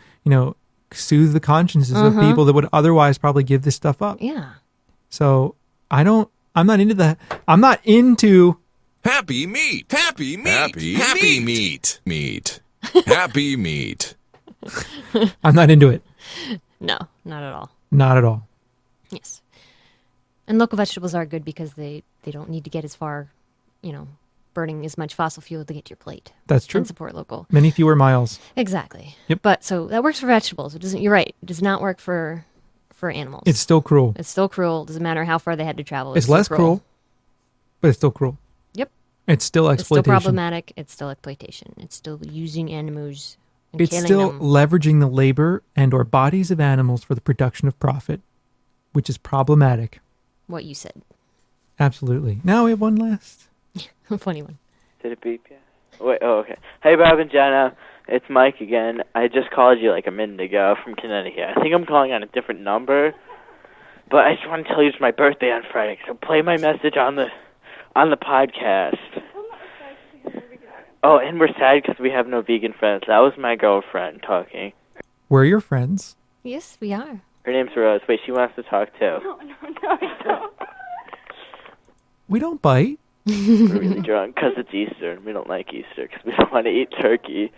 soothe the consciences of people that would otherwise probably give this stuff up. Yeah. So I'm not into that. I'm not into happy meat. Happy meat. Happy meat. Meat. Happy meat. I'm not into it. No, not at all. Not at all. Yes. And local vegetables are good because they don't need to get as far, burning as much fossil fuel to get to your plate. That's true. And support local. Many fewer miles. Exactly. Yep. But so that works for vegetables. It doesn't. You're right. It does not work for animals. It's still cruel. It's still cruel. Doesn't matter how far they had to travel. It's less cruel, but it's still cruel. Yep. It's still exploitation. It's still problematic. It's still exploitation. It's still using animals and it's killing still them. leveraging the labor and or bodies of animals for the production of profit, which is problematic. What you said. Absolutely. Now we have one last. A funny one. Did it beep yet? Wait, oh, okay. Hey, Bob and Jenna. It's Mike again. I just called you like a minute ago from Connecticut. I think I'm calling on a different number, but I just want to tell you it's my birthday on Friday, so play my message on the podcast. Oh, and we're sad because we have no vegan friends. That was my girlfriend talking. We're your friends. Yes, we are. Her name's Rose. Wait, she wants to talk too. No, I don't. We don't bite. We're really drunk because it's Easter, and we don't like Easter because we don't want to eat turkey.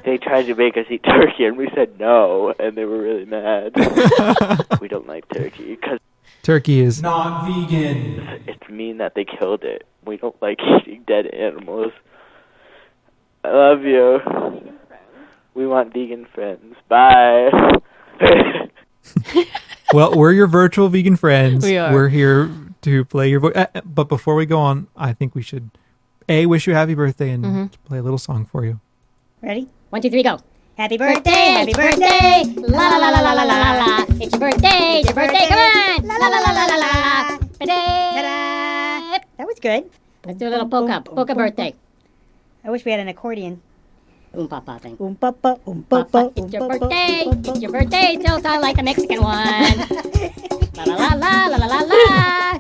They tried to make us eat turkey, and we said no, and they were really mad. We don't like turkey. Turkey is not vegan. It's mean that they killed it. We don't like eating dead animals. I love you. We want vegan friends. Bye. Well, we're your virtual vegan friends. We are. We're here to play your voice. But before we go on, I think we should wish you a happy birthday and play a little song for you. Ready? 1, 2, 3, go. Happy birthday, happy birthday, la la la la la la la la. It's your birthday, come on. La la la la la la la. Ta-da. That was good. Let's do a little polka birthday. I wish we had an accordion. Papa thing. Papa. It's your birthday, so sound like the Mexican one. La la la la la la la la.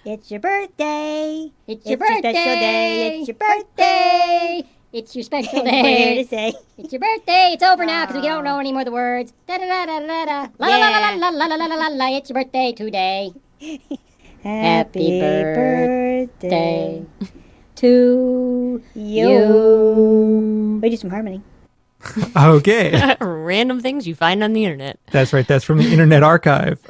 It's your birthday. It's your birthday. Special day. It's your birthday. It's your special day. We're here to say. It's your birthday. It's over now because we don't know any more of the words. Da da da da da da. La la la la la la la la la la. It's your birthday today. Happy birthday to you. We do some harmony. Okay. Random things you find on the internet. That's right. That's from the Internet Archive.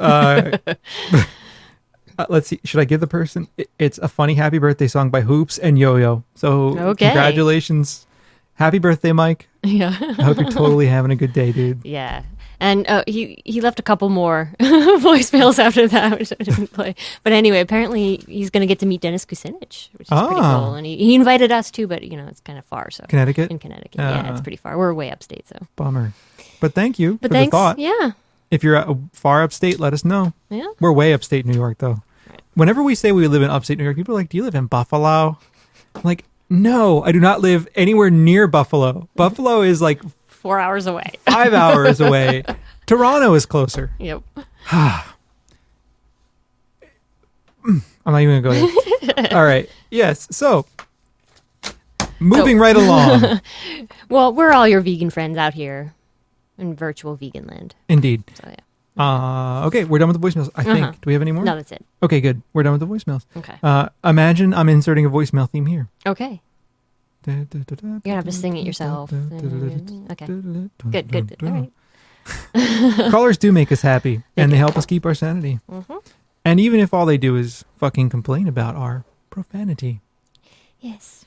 Let's see. Should I give the person? It's a funny happy birthday song by Hoops and Yo-Yo. So congratulations. Happy birthday, Mike. Yeah. I hope you're totally having a good day, dude. Yeah. And he left a couple more voicemails after that, which I didn't play. But anyway, apparently he's going to get to meet Dennis Kucinich, which is pretty cool. And he invited us too, but it's kind of far. So Connecticut? In Connecticut. Yeah, it's pretty far. We're way upstate, so. Bummer. But thank you for thanks, the thought. Yeah. If you're far upstate, let us know. Yeah. We're way upstate New York, though. Right. Whenever we say we live in upstate New York, people are like, do you live in Buffalo? I'm like, no, I do not live anywhere near Buffalo. Buffalo is like 4 hours away. 5 hours away. Toronto is closer. Yep. I'm not even going to go there. All right. Yes. So, moving right along. Well, we're all your vegan friends out here in virtual vegan land. Indeed. So, yeah. Okay, we're done with the voicemails, I think. Do we have any more? No, that's it. Okay, good. We're done with the voicemails. Okay. Imagine I'm inserting a voicemail theme here. Okay. You're going to have to sing it yourself. Okay. Good. All right. Callers do make us happy, and they help us keep our sanity. Mm-hmm. And even if all they do is fucking complain about our profanity. Yes.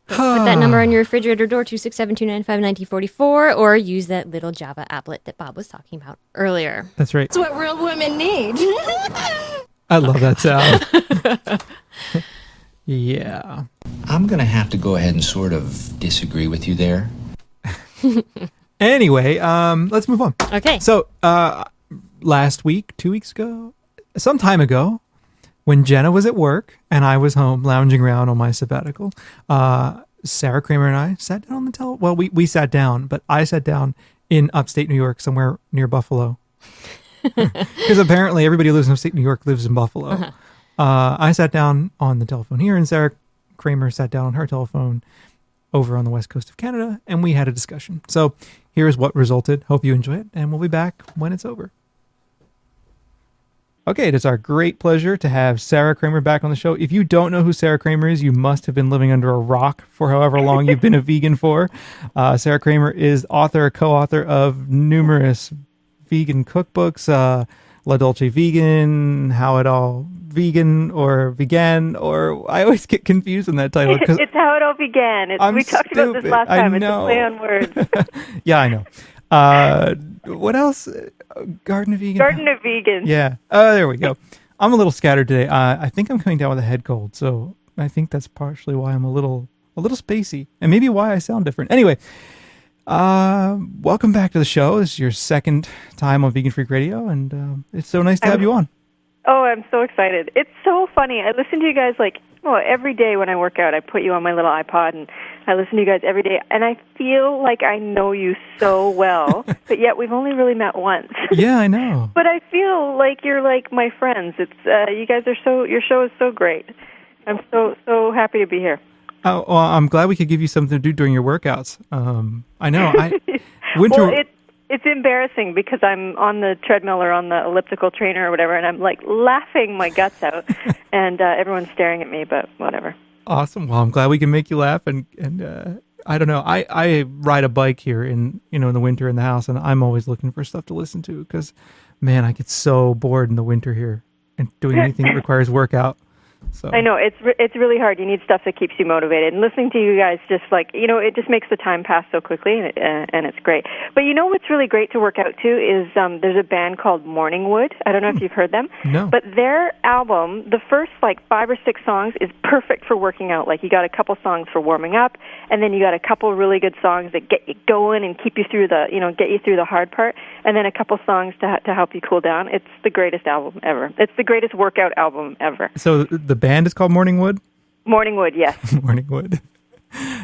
Put that number on your refrigerator door, 267-295-1944, or use that little Java applet that Bob was talking about earlier. That's right. That's what real women need. I love that sound. Yeah. I'm going to have to go ahead and sort of disagree with you there. Anyway, let's move on. Okay. So, last week, 2 weeks ago, some time ago, when Jenna was at work and I was home lounging around on my sabbatical, Sarah Kramer and I sat down on the Well, we sat down, but I sat down in upstate New York, somewhere near Buffalo. Because apparently everybody who lives in upstate New York lives in Buffalo. Uh-huh. I sat down on the telephone here, and Sarah Kramer sat down on her telephone over on the west coast of Canada, and we had a discussion. So here's what resulted. Hope you enjoy it, and we'll be back when it's over. Okay, it is our great pleasure to have Sarah Kramer back on the show. If you don't know who Sarah Kramer is, you must have been living under a rock for however long you've been a vegan for. Sarah Kramer is co-author of numerous vegan cookbooks, La Dolce Vegan, How It All Vegan, or Vegan, or I always get confused in that title. It's How It All Began. We talked about this last time. It's a play on words. Yeah, I know. What else? Garden of Vegan? Garden of Vegan. Yeah. There we go. I'm a little scattered today. I think I'm coming down with a head cold, so I think that's partially why I'm a little spacey, and maybe why I sound different. Anyway, welcome back to the show. This is your second time on Vegan Freak Radio, and it's so nice to have you on. Oh, I'm so excited. It's so funny. I listen to you guys every day when I work out. I put you on my little iPod, and I listen to you guys every day, and I feel like I know you so well, but yet we've only really met once. Yeah, I know. But I feel like you're like my friends. It's you guys are your show is so great. I'm so happy to be here. Oh, well, I'm glad we could give you something to do during your workouts. I know. Well, it's embarrassing because I'm on the treadmill or on the elliptical trainer or whatever, and I'm like laughing my guts out, and everyone's staring at me, but whatever. Awesome. Well, I'm glad we can make you laugh, and I don't know. I ride a bike here in the winter in the house, and I'm always looking for stuff to listen to because, man, I get so bored in the winter here and doing anything that requires workout. So I know it's really hard. You need stuff that keeps you motivated. And listening to you guys, just like it just makes the time pass so quickly, and it's great. But what's really great to work out to is there's a band called Morningwood. I don't know if you've heard them. No. But their album, the first 5 or 6 songs, is perfect for working out. Like you got a couple songs for warming up, and then you got a couple really good songs that get you going and keep you through the get you through the hard part, and then a couple songs to help you cool down. It's the greatest album ever. It's the greatest workout album ever. So the band is called Morningwood? Morningwood, yes. Morningwood.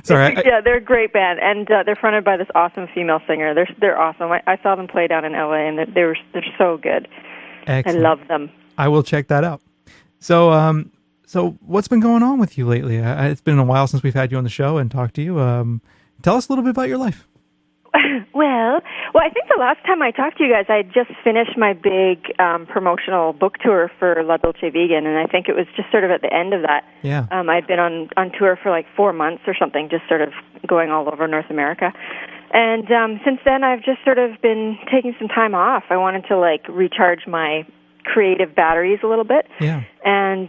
Sorry. Yeah, they're a great band, and they're fronted by this awesome female singer. They're awesome. I saw them play down in LA, and they're so good. Excellent. I love them. I will check that out. So, so what's been going on with you lately? It's been a while since we've had you on the show and talked to you. Tell us a little bit about your life. Well, I think the last time I talked to you guys, I had just finished my big promotional book tour for La Dolce Vegan, and I think it was just sort of at the end of that. Yeah. I'd been on tour for 4 months or something, just sort of going all over North America. And since then, I've just sort of been taking some time off. I wanted to recharge my creative batteries a little bit. Yeah. And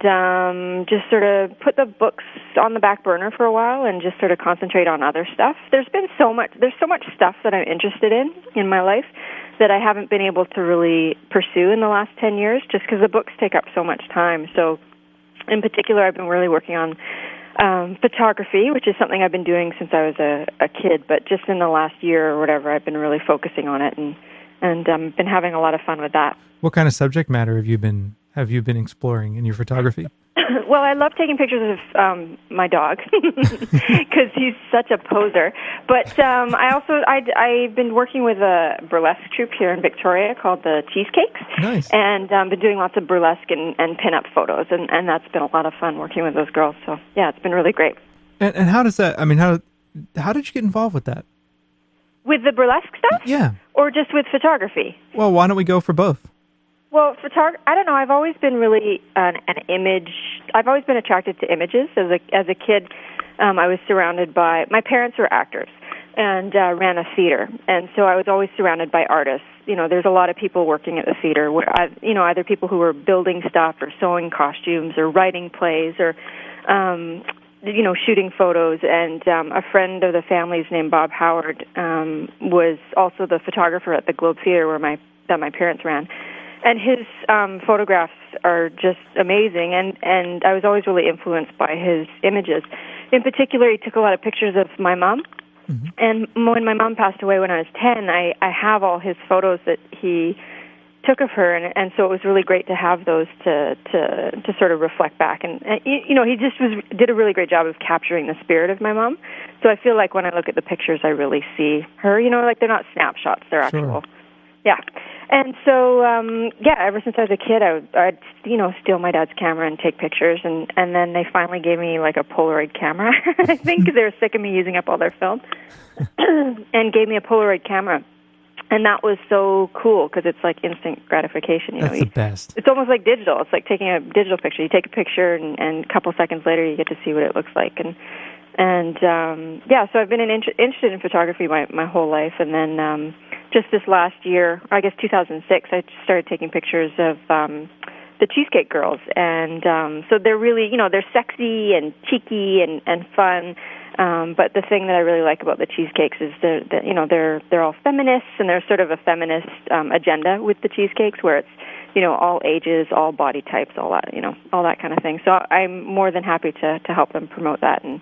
just sort of put the books on the back burner for a while and just sort of concentrate on other stuff. There's so much stuff that I'm interested in my life that I haven't been able to really pursue in the last 10 years just because the books take up so much time. So in particular, I've been really working on photography, which is something I've been doing since I was a kid, but just in the last year or whatever, I've been really focusing on it and been having a lot of fun with that. What kind of subject matter have you been exploring in your photography? Well, I love taking pictures of my dog because he's such a poser. But I've been working with a burlesque troupe here in Victoria called the Cheesecakes. Nice. And been doing lots of burlesque and pin-up photos, and that's been a lot of fun working with those girls. So yeah, it's been really great. And how does that? I mean, how did you get involved with that? With the burlesque stuff? Yeah. Or just with photography? Well, why don't we go for both? Well, I don't know. I've always been really an image. I've always been attracted to images. As a kid, I was surrounded by. My parents were actors and ran a theater, and so I was always surrounded by artists. There's a lot of people working at the theater. Either people who were building stuff or sewing costumes or writing plays or. Shooting photos, and a friend of the family's named Bob Howard was also the photographer at the Globe Theater that my parents ran. And his photographs are just amazing, and I was always really influenced by his images. In particular, he took a lot of pictures of my mom, and when my mom passed away when I was 10, I have all his photos that he took of her, and so it was really great to have those to sort of reflect back. And he just did a really great job of capturing the spirit of my mom. So I feel like when I look at the pictures, I really see her. They're not snapshots; they're actual. Yeah. And so ever since I was a kid, I'd steal my dad's camera and take pictures, and then they finally gave me a Polaroid camera. I think because they were sick of me using up all their film, and gave me a Polaroid camera. And that was so cool because it's like instant gratification. That's the best. It's almost like digital. It's like taking a digital picture. You take a picture, and a couple seconds later, you get to see what it looks like. And so I've been interested in photography my whole life. And then just this last year, I guess 2006, I started taking pictures of the Cheesecake Girls. And so they're really, they're sexy and cheeky and fun. But the thing that I really like about the Cheesecakes is they're all feminists, and there's sort of a feminist agenda with the Cheesecakes where it's all ages, all body types, all that all that kind of thing. So I'm more than happy to help them promote that and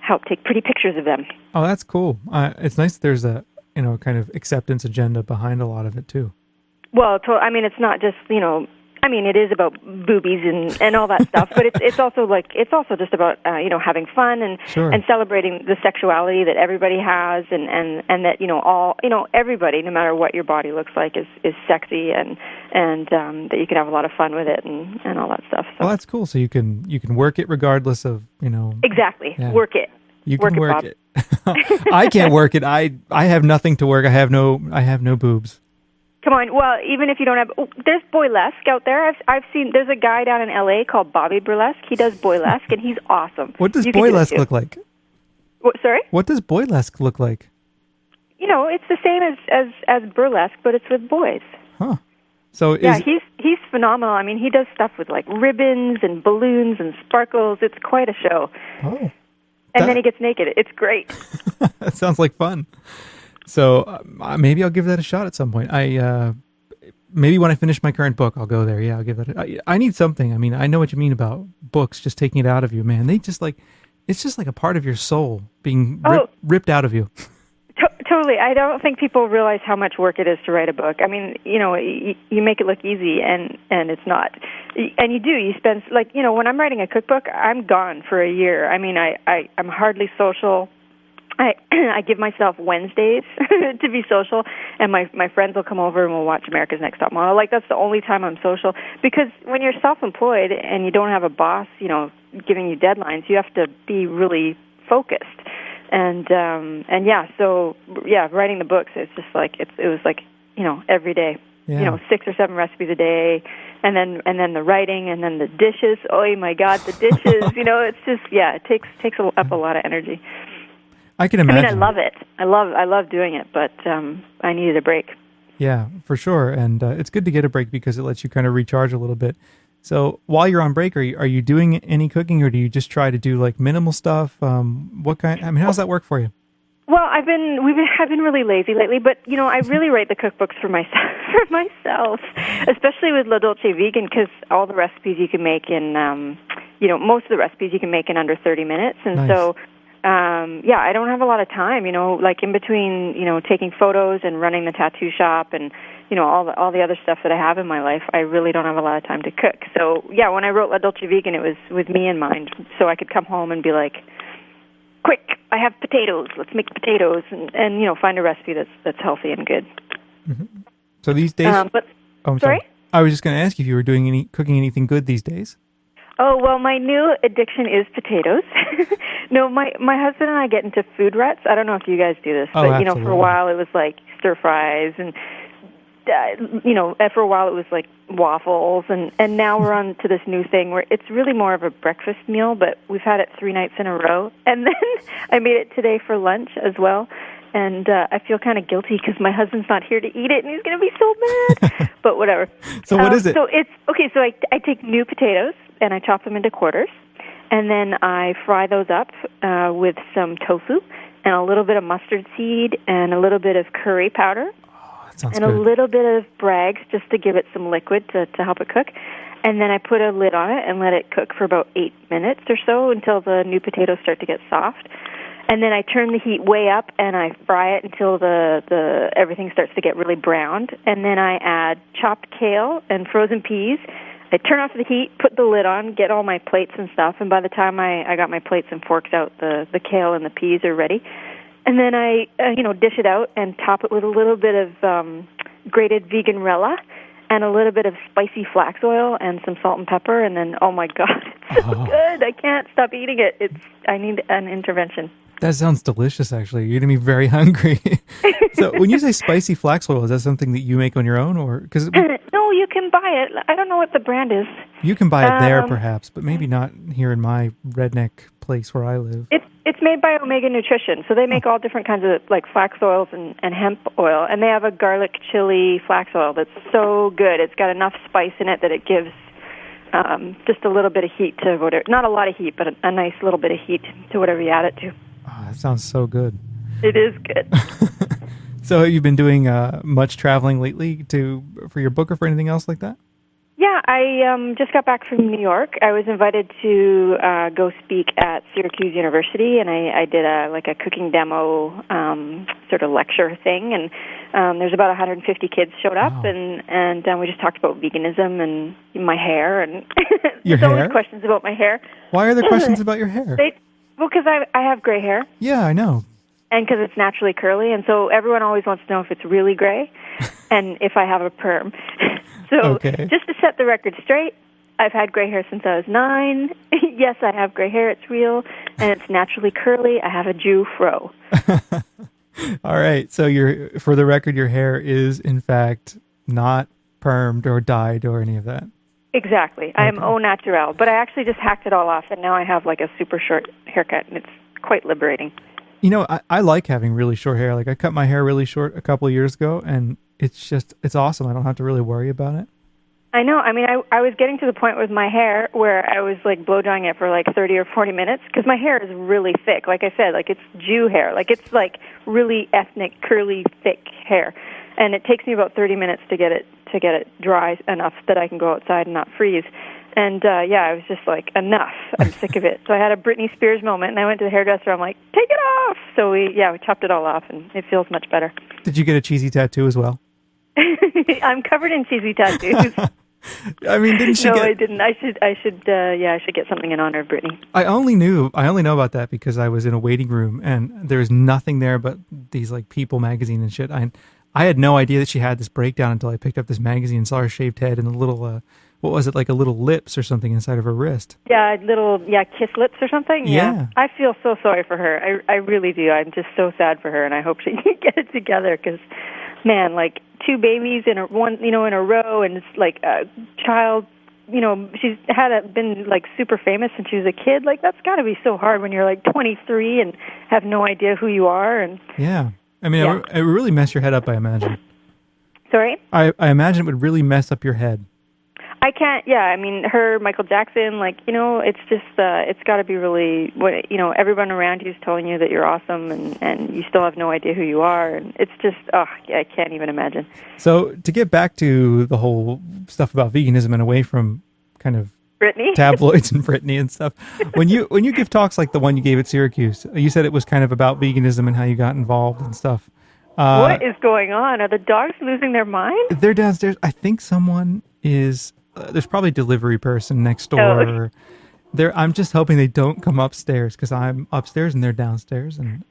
help take pretty pictures of them. Oh, that's cool. It's nice that there's a kind of acceptance agenda behind a lot of it too. Well, it's not just it is about boobies and all that stuff, but it's also just about having fun and celebrating the sexuality that everybody has, and that everybody, no matter what your body looks like, is sexy, and that you can have a lot of fun with it and all that stuff. So. Well, that's cool. So you can work it regardless of Exactly. Yeah. Work it. You can work it. I can't work it. I have nothing to work. I have no boobs. Come on. Well, even if you don't have, there's Boylesque out there. I've seen. There's a guy down in L.A. called Bobby Burlesque. He does Boylesque, and he's awesome. What does Boylesque look like? Sorry? What does boylesque look like? You know, it's the same as burlesque, but it's with boys. Huh. So Yeah, he's phenomenal. I mean, he does stuff with like ribbons and balloons and sparkles. It's quite a show. Oh. And then he gets naked. It's great. That sounds like fun. So maybe I'll give that a shot at some point. Maybe when I finish my current book, I'll go there. Yeah, I'll give that. I need something. I mean, I know what you mean about books just taking it out of you, man. They just like, it's just like a part of your soul being ripped out of you. Totally. I don't think people realize how much work it is to write a book. I mean, you know, you make it look easy, and it's not. And you do. You spend, like, you know, when I'm writing a cookbook, I'm gone for a year. I mean, I'm hardly social. I give myself Wednesdays to be social, and my friends will come over and we'll watch America's Next Top Model. Like, that's the only time I'm social, because when you're self-employed and you don't have a boss, you know, giving you deadlines, you have to be really focused. And yeah, so yeah, writing the books, it's just like it was like, you know, every day. Yeah. You know, 6 or 7 recipes a day, and then the writing, and then the dishes. Oh my God, the dishes! You know, it's just, yeah, it takes up a lot of energy. I can imagine. I mean, I love it. I love doing it, but I needed a break. Yeah, for sure. And it's good to get a break because it lets you kind of recharge a little bit. So while you're on break, are you doing any cooking, or do you just try to do like minimal stuff? What kind? I mean, how does that work for you? Well, I've been really lazy lately, but you know, I really write the cookbooks for myself, especially with La Dolce Vegan, because all the recipes you can make in, you know, most of the recipes you can make in under 30 minutes, and Nice. so. Yeah, I don't have a lot of time, you know, like in between, you know, taking photos and running the tattoo shop and, you know, all the other stuff that I have in my life. I really don't have a lot of time to cook. So, yeah, when I wrote La Dolce Vegan, it was with me in mind, so I could come home and be like, quick, I have potatoes, let's make potatoes, and you know, find a recipe that's healthy and good. Mm-hmm. So these days... I'm sorry? I was just going to ask if you were doing cooking anything good these days. Oh, well, my new addiction is potatoes. No, my husband and I get into food ruts. I don't know if you guys do this, but, you know, for a while it was like stir fries, and, you know, for a while it was like waffles, and now we're on to this new thing where it's really more of a breakfast meal, but we've had it 3 nights in a row. And then I made it today for lunch as well. And I feel kind of guilty because my husband's not here to eat it, and he's going to be so mad. But whatever. So what is it? So it's okay. So I take new potatoes and I chop them into quarters, and then I fry those up with some tofu and a little bit of mustard seed and a little bit of curry powder, and good. a little bit of Bragg's just to give it some liquid to help it cook. And then I put a lid on it and let it cook for about 8 minutes or so until the new potatoes start to get soft. And then I turn the heat way up and I fry it until the everything starts to get really browned. And then I add chopped kale and frozen peas. I turn off the heat, put the lid on, get all my plates and stuff. And by the time I got my plates and forks out, the kale and the peas are ready. And then I dish it out and top it with a little bit of grated veganrella and a little bit of spicy flax oil and some salt and pepper. And then, oh my God, it's so good! I can't stop eating it. I need an intervention. That sounds delicious, actually. You're going to be very hungry. So when you say spicy flax oil, is that something that you make on your own? Or cause No, you can buy it. I don't know what the brand is. You can buy it there, perhaps, but maybe not here in my redneck place where I live. It's made by Omega Nutrition, so they make all different kinds of like flax oils and hemp oil, and they have a garlic chili flax oil that's so good. It's got enough spice in it that it gives just a little bit of heat to whatever. Not a lot of heat, but a nice little bit of heat to whatever you add it to. Oh, that sounds so good. It is good. So have you been doing much traveling lately for your book or for anything else like that? Yeah, I just got back from New York. I was invited to go speak at Syracuse University, and I did a cooking demo sort of lecture thing. And there's about 150 kids showed up, and we just talked about veganism and my hair. And Your there's hair? always questions about my hair. Why are there questions about your hair? Well, because I have gray hair. Yeah, I know. And because it's naturally curly, and so everyone always wants to know if it's really gray and if I have a perm. So just to set the record straight, I've had gray hair since I was 9. Yes, I have gray hair. It's real, and it's naturally curly. I have a Jew fro. All right. So for the record, your hair is, in fact, not permed or dyed or any of that. Exactly. I am au naturel, but I actually just hacked it all off, and now I have like a super short haircut, and it's quite liberating. You know, I like having really short hair. Like I cut my hair really short a couple of years ago, and it's awesome. I don't have to really worry about it. I know. I mean, I was getting to the point with my hair where I was like blow drying it for like 30 or 40 minutes because my hair is really thick. Like I said, like it's Jew hair. Like it's like really ethnic, curly, thick hair, and it takes me about 30 minutes to get it dry enough that I can go outside and not freeze. And I was just like, enough. I'm sick of it. So I had a Britney Spears moment, and I went to the hairdresser. I'm like, take it off. So we chopped it all off, and it feels much better. Did you get a cheesy tattoo as well? I'm covered in cheesy tattoos. I mean, didn't she? No, get... I didn't. I should get something in honor of Britney. I only know about that because I was in a waiting room and there was nothing there but these like People magazine and shit. I had no idea that she had this breakdown until I picked up this magazine and saw her shaved head and a little what was it, like a little lips or something inside of her wrist? Yeah, kiss lips or something. Yeah. I feel so sorry for her. I really do. I'm just so sad for her, and I hope she can get it together because, man, like 2 babies in a row, and it's like a child. You know, she's been like super famous since she was a kid. Like that's got to be so hard when you're like 23 and have no idea who you are. And yeah, I mean, it would really mess your head up. I imagine. Sorry. I imagine it would really mess up your head. I can't. Yeah, I mean, her, Michael Jackson. Like, it's just it's got to be really. Everyone around you is telling you that you're awesome, and you still have no idea who you are, and it's just. I can't even imagine. So to get back to the whole stuff about veganism and away from kind of Britney tabloids and Britney and stuff, when you give talks like the one you gave at Syracuse, you said it was kind of about veganism and how you got involved and stuff. What is going on? Are the dogs losing their mind? They're downstairs. I think someone is. There's probably a delivery person next door. Oh. I'm just hoping they don't come upstairs because I'm upstairs and they're downstairs. And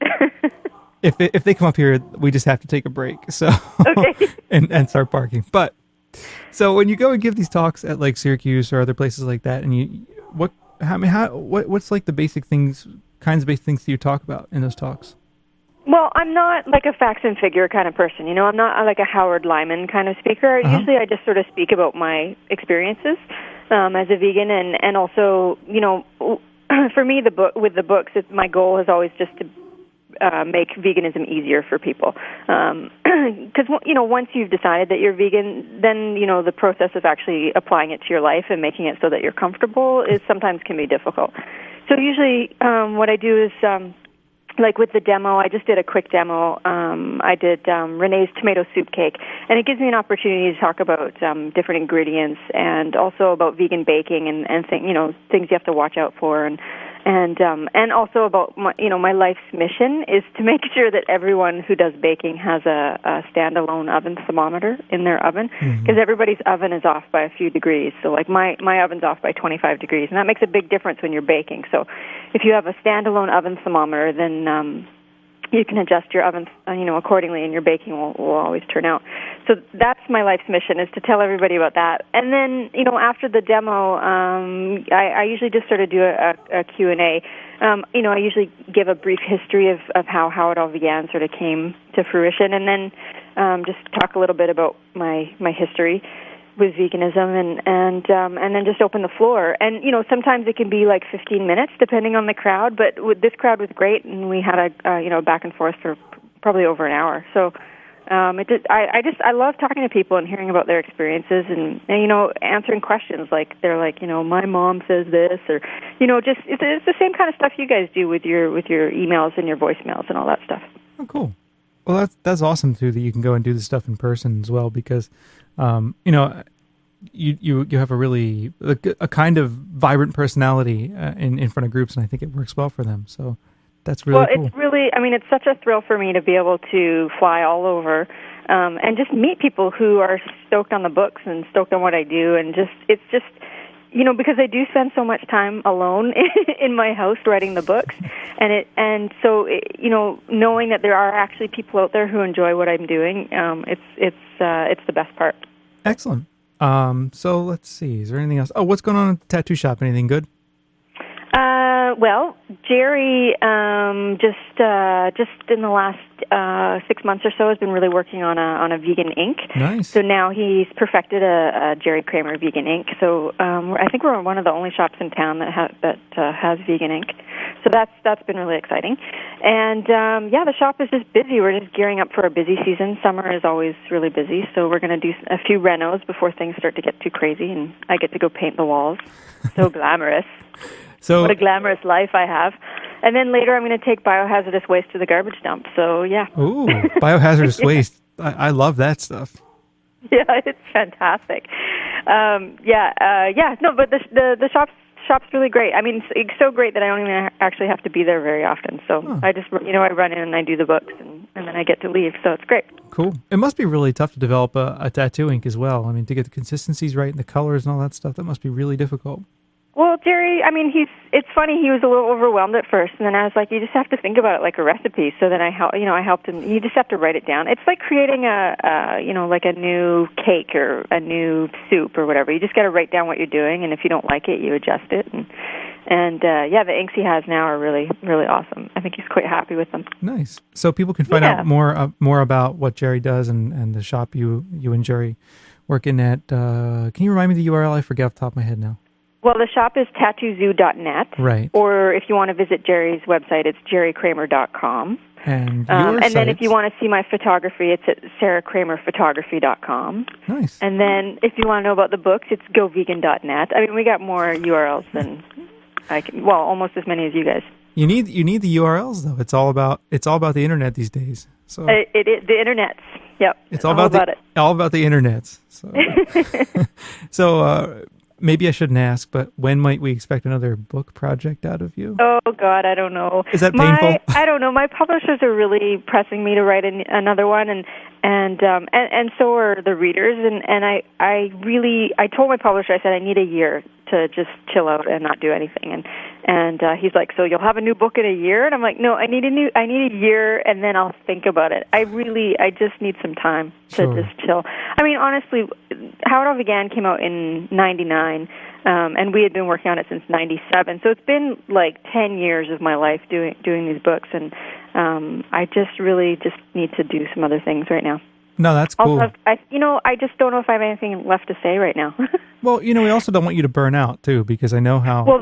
if they come up here, we just have to take a break. So okay. and start barking. But so when you go and give these talks at like Syracuse or other places like that, and what's like the basic things, kinds of basic things that you talk about in those talks? Well, I'm not like a facts and figure kind of person. I'm not like a Howard Lyman kind of speaker. Uh-huh. Usually I just sort of speak about my experiences as a vegan, and also, for me, with the books, my goal is always just to make veganism easier for people. Because, once you've decided that you're vegan, then, the process of actually applying it to your life and making it so that you're comfortable sometimes can be difficult. So usually what I do is... like with the demo, I just did a quick demo. I did Renee's tomato soup cake, and it gives me an opportunity to talk about different ingredients and also about vegan baking and things you have to watch out for, and also about my life's mission is to make sure that everyone who does baking has a standalone oven thermometer in their oven, because everybody's oven is off by a few degrees. So like my oven's off by 25 degrees, and that makes a big difference when you're baking. So if you have a standalone oven thermometer, then you can adjust your oven, accordingly, and your baking will always turn out. So that's my life's mission, is to tell everybody about that. And then, after the demo, I usually just sort of do a Q&A. I usually give a brief history of how it all began, sort of came to fruition, and then just talk a little bit about my history with veganism, and then just open the floor. And sometimes it can be like 15 minutes depending on the crowd, but this crowd was great, and we had a back and forth for probably over an hour. So I love talking to people and hearing about their experiences, and answering questions like they're like, my mom says this, or just it's the same kind of stuff you guys do with your emails and your voicemails and all that stuff. Oh, cool. Well, that's awesome too, that you can go and do this stuff in person as well, because you have a really a kind of vibrant personality in front of groups, and I think it works well for them. So that's really cool. It's really, it's such a thrill for me to be able to fly all over and just meet people who are stoked on the books and stoked on what I do, and it's just because I do spend so much time alone in my house writing the books, and so knowing that there are actually people out there who enjoy what I'm doing, it's the best part. Excellent. So let's see. Is there anything else? Oh, what's going on at the tattoo shop? Anything good? Well, Jerry just in the last 6 months or so has been really working on a vegan ink. Nice. So now he's perfected a Jerry Kramer vegan ink. So I think we're one of the only shops in town that has vegan ink. So that's been really exciting. And the shop is just busy. We're just gearing up for a busy season. Summer is always really busy, so we're going to do a few renos before things start to get too crazy, and I get to go paint the walls. So glamorous. So what a glamorous life I have. And then later I'm going to take biohazardous waste to the garbage dump. So, yeah. Ooh, biohazardous waste. I love that stuff. Yeah, it's fantastic. No, but the shop's really great. I mean, it's so great that I don't even actually have to be there very often. So I just, I run in and I do the books, and then I get to leave. So it's great. Cool. It must be really tough to develop a tattoo ink as well. I mean, to get the consistencies right and the colors and all that stuff, that must be really difficult. Well, Jerry, I mean, it's funny, he was a little overwhelmed at first, and then I was like, you just have to think about it like a recipe. So then I helped him. You just have to write it down. It's like creating like a new cake or a new soup or whatever. You just got to write down what you're doing, and if you don't like it, you adjust it. And the inks he has now are really, really awesome. I think he's quite happy with them. Nice. So people can find out more about what Jerry does and the shop you and Jerry working at. Can you remind me the URL? I forget off the top of my head now. Well, the shop is tattoozoo.net. Right. Or if you want to visit Jerry's website, it's jerrykramer.com. And then if you want to see my photography, it's at sarahkramerphotography.com. Nice. And then if you want to know about the books, it's govegan.net. I mean, we got more URLs than almost as many as you guys. You need the URLs though. It's all about the internet these days. So the internets. Yep. It's all about it. All about the internets. So maybe I shouldn't ask, but when might we expect another book project out of you? Oh, God, I don't know. Is that painful? I don't know. My publishers are really pressing me to write another one, and so are the readers. And I told my publisher, I said, I need a year to just chill out and not do anything. And he's like, so you'll have a new book in a year? And I'm like, no, I need a year, and then I'll think about it. I just need some time to just chill. I mean, honestly, How It All Began came out in 99, and we had been working on it since 97. So it's been like 10 years of my life doing these books, and I just really just need to do some other things right now. No, that's cool. Also, I just don't know if I have anything left to say right now. Well, we also don't want you to burn out too, because I know how. Well,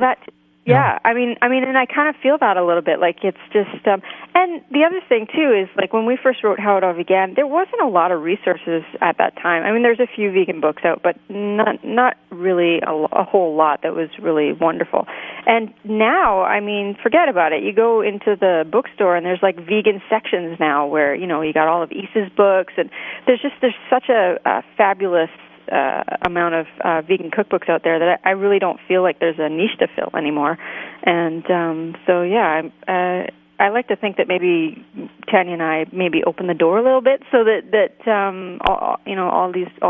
yeah. I mean, and I kind of feel that a little bit. Like it's just, and the other thing too is like when we first wrote How It All Began, there wasn't a lot of resources at that time. I mean, there's a few vegan books out, but not really a whole lot that was really wonderful. And now, I mean, forget about it. You go into the bookstore and there's like vegan sections now where you got all of Issa's books, and there's such a fabulous amount of vegan cookbooks out there that I really don't feel like there's a niche to fill anymore. And I like to think that maybe Tanya and I maybe open the door a little bit so that all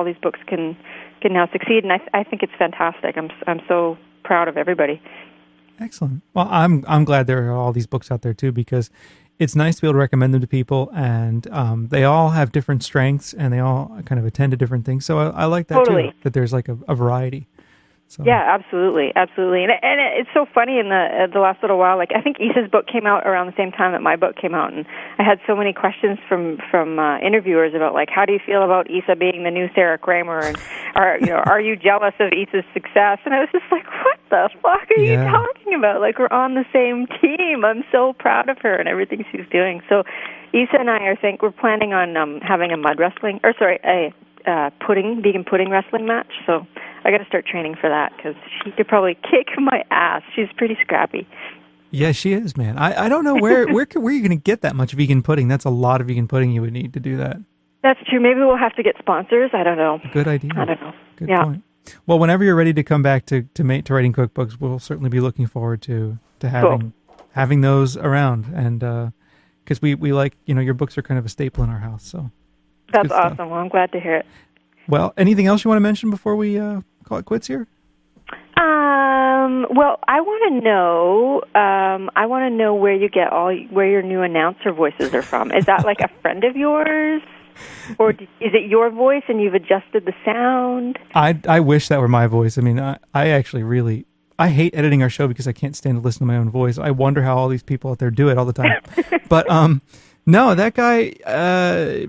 these books can now succeed. And I think it's fantastic. I'm so proud of everybody. Excellent. Well, I'm glad there are all these books out there too, because it's nice to be able to recommend them to people, and they all have different strengths, and they all kind of attend to different things. So I like that too, that there's like a variety. So. Yeah, absolutely. And it's so funny in the last little while. Like I think Issa's book came out around the same time that my book came out, and I had so many questions from interviewers about like, how do you feel about Issa being the new Sarah Kramer, and are you jealous of Issa's success? And I was just like, what the fuck are you talking about? Like we're on the same team. I'm so proud of her and everything she's doing. So Issa and I we're planning on having a vegan pudding wrestling match. So I got to start training for that because she could probably kick my ass. She's pretty scrappy. Yeah, she is, man. I don't know where are you going to get that much vegan pudding? That's a lot of vegan pudding you would need to do that. That's true. Maybe we'll have to get sponsors. I don't know. Good idea. I don't know. Good point. Well, whenever you're ready to come back to writing cookbooks, we'll certainly be looking forward to having those around, and because we like your books are kind of a staple in our house. So that's awesome. Well, I'm glad to hear it. Well, anything else you want to mention before we call it quits here? Well, I want to know where you get where your new announcer voices are from. Is that like a friend of yours, or is it your voice and you've adjusted the sound? I wish that were my voice. I mean, I actually really I hate editing our show because I can't stand to listen to my own voice. I wonder how all these people out there do it all the time. But no, that guy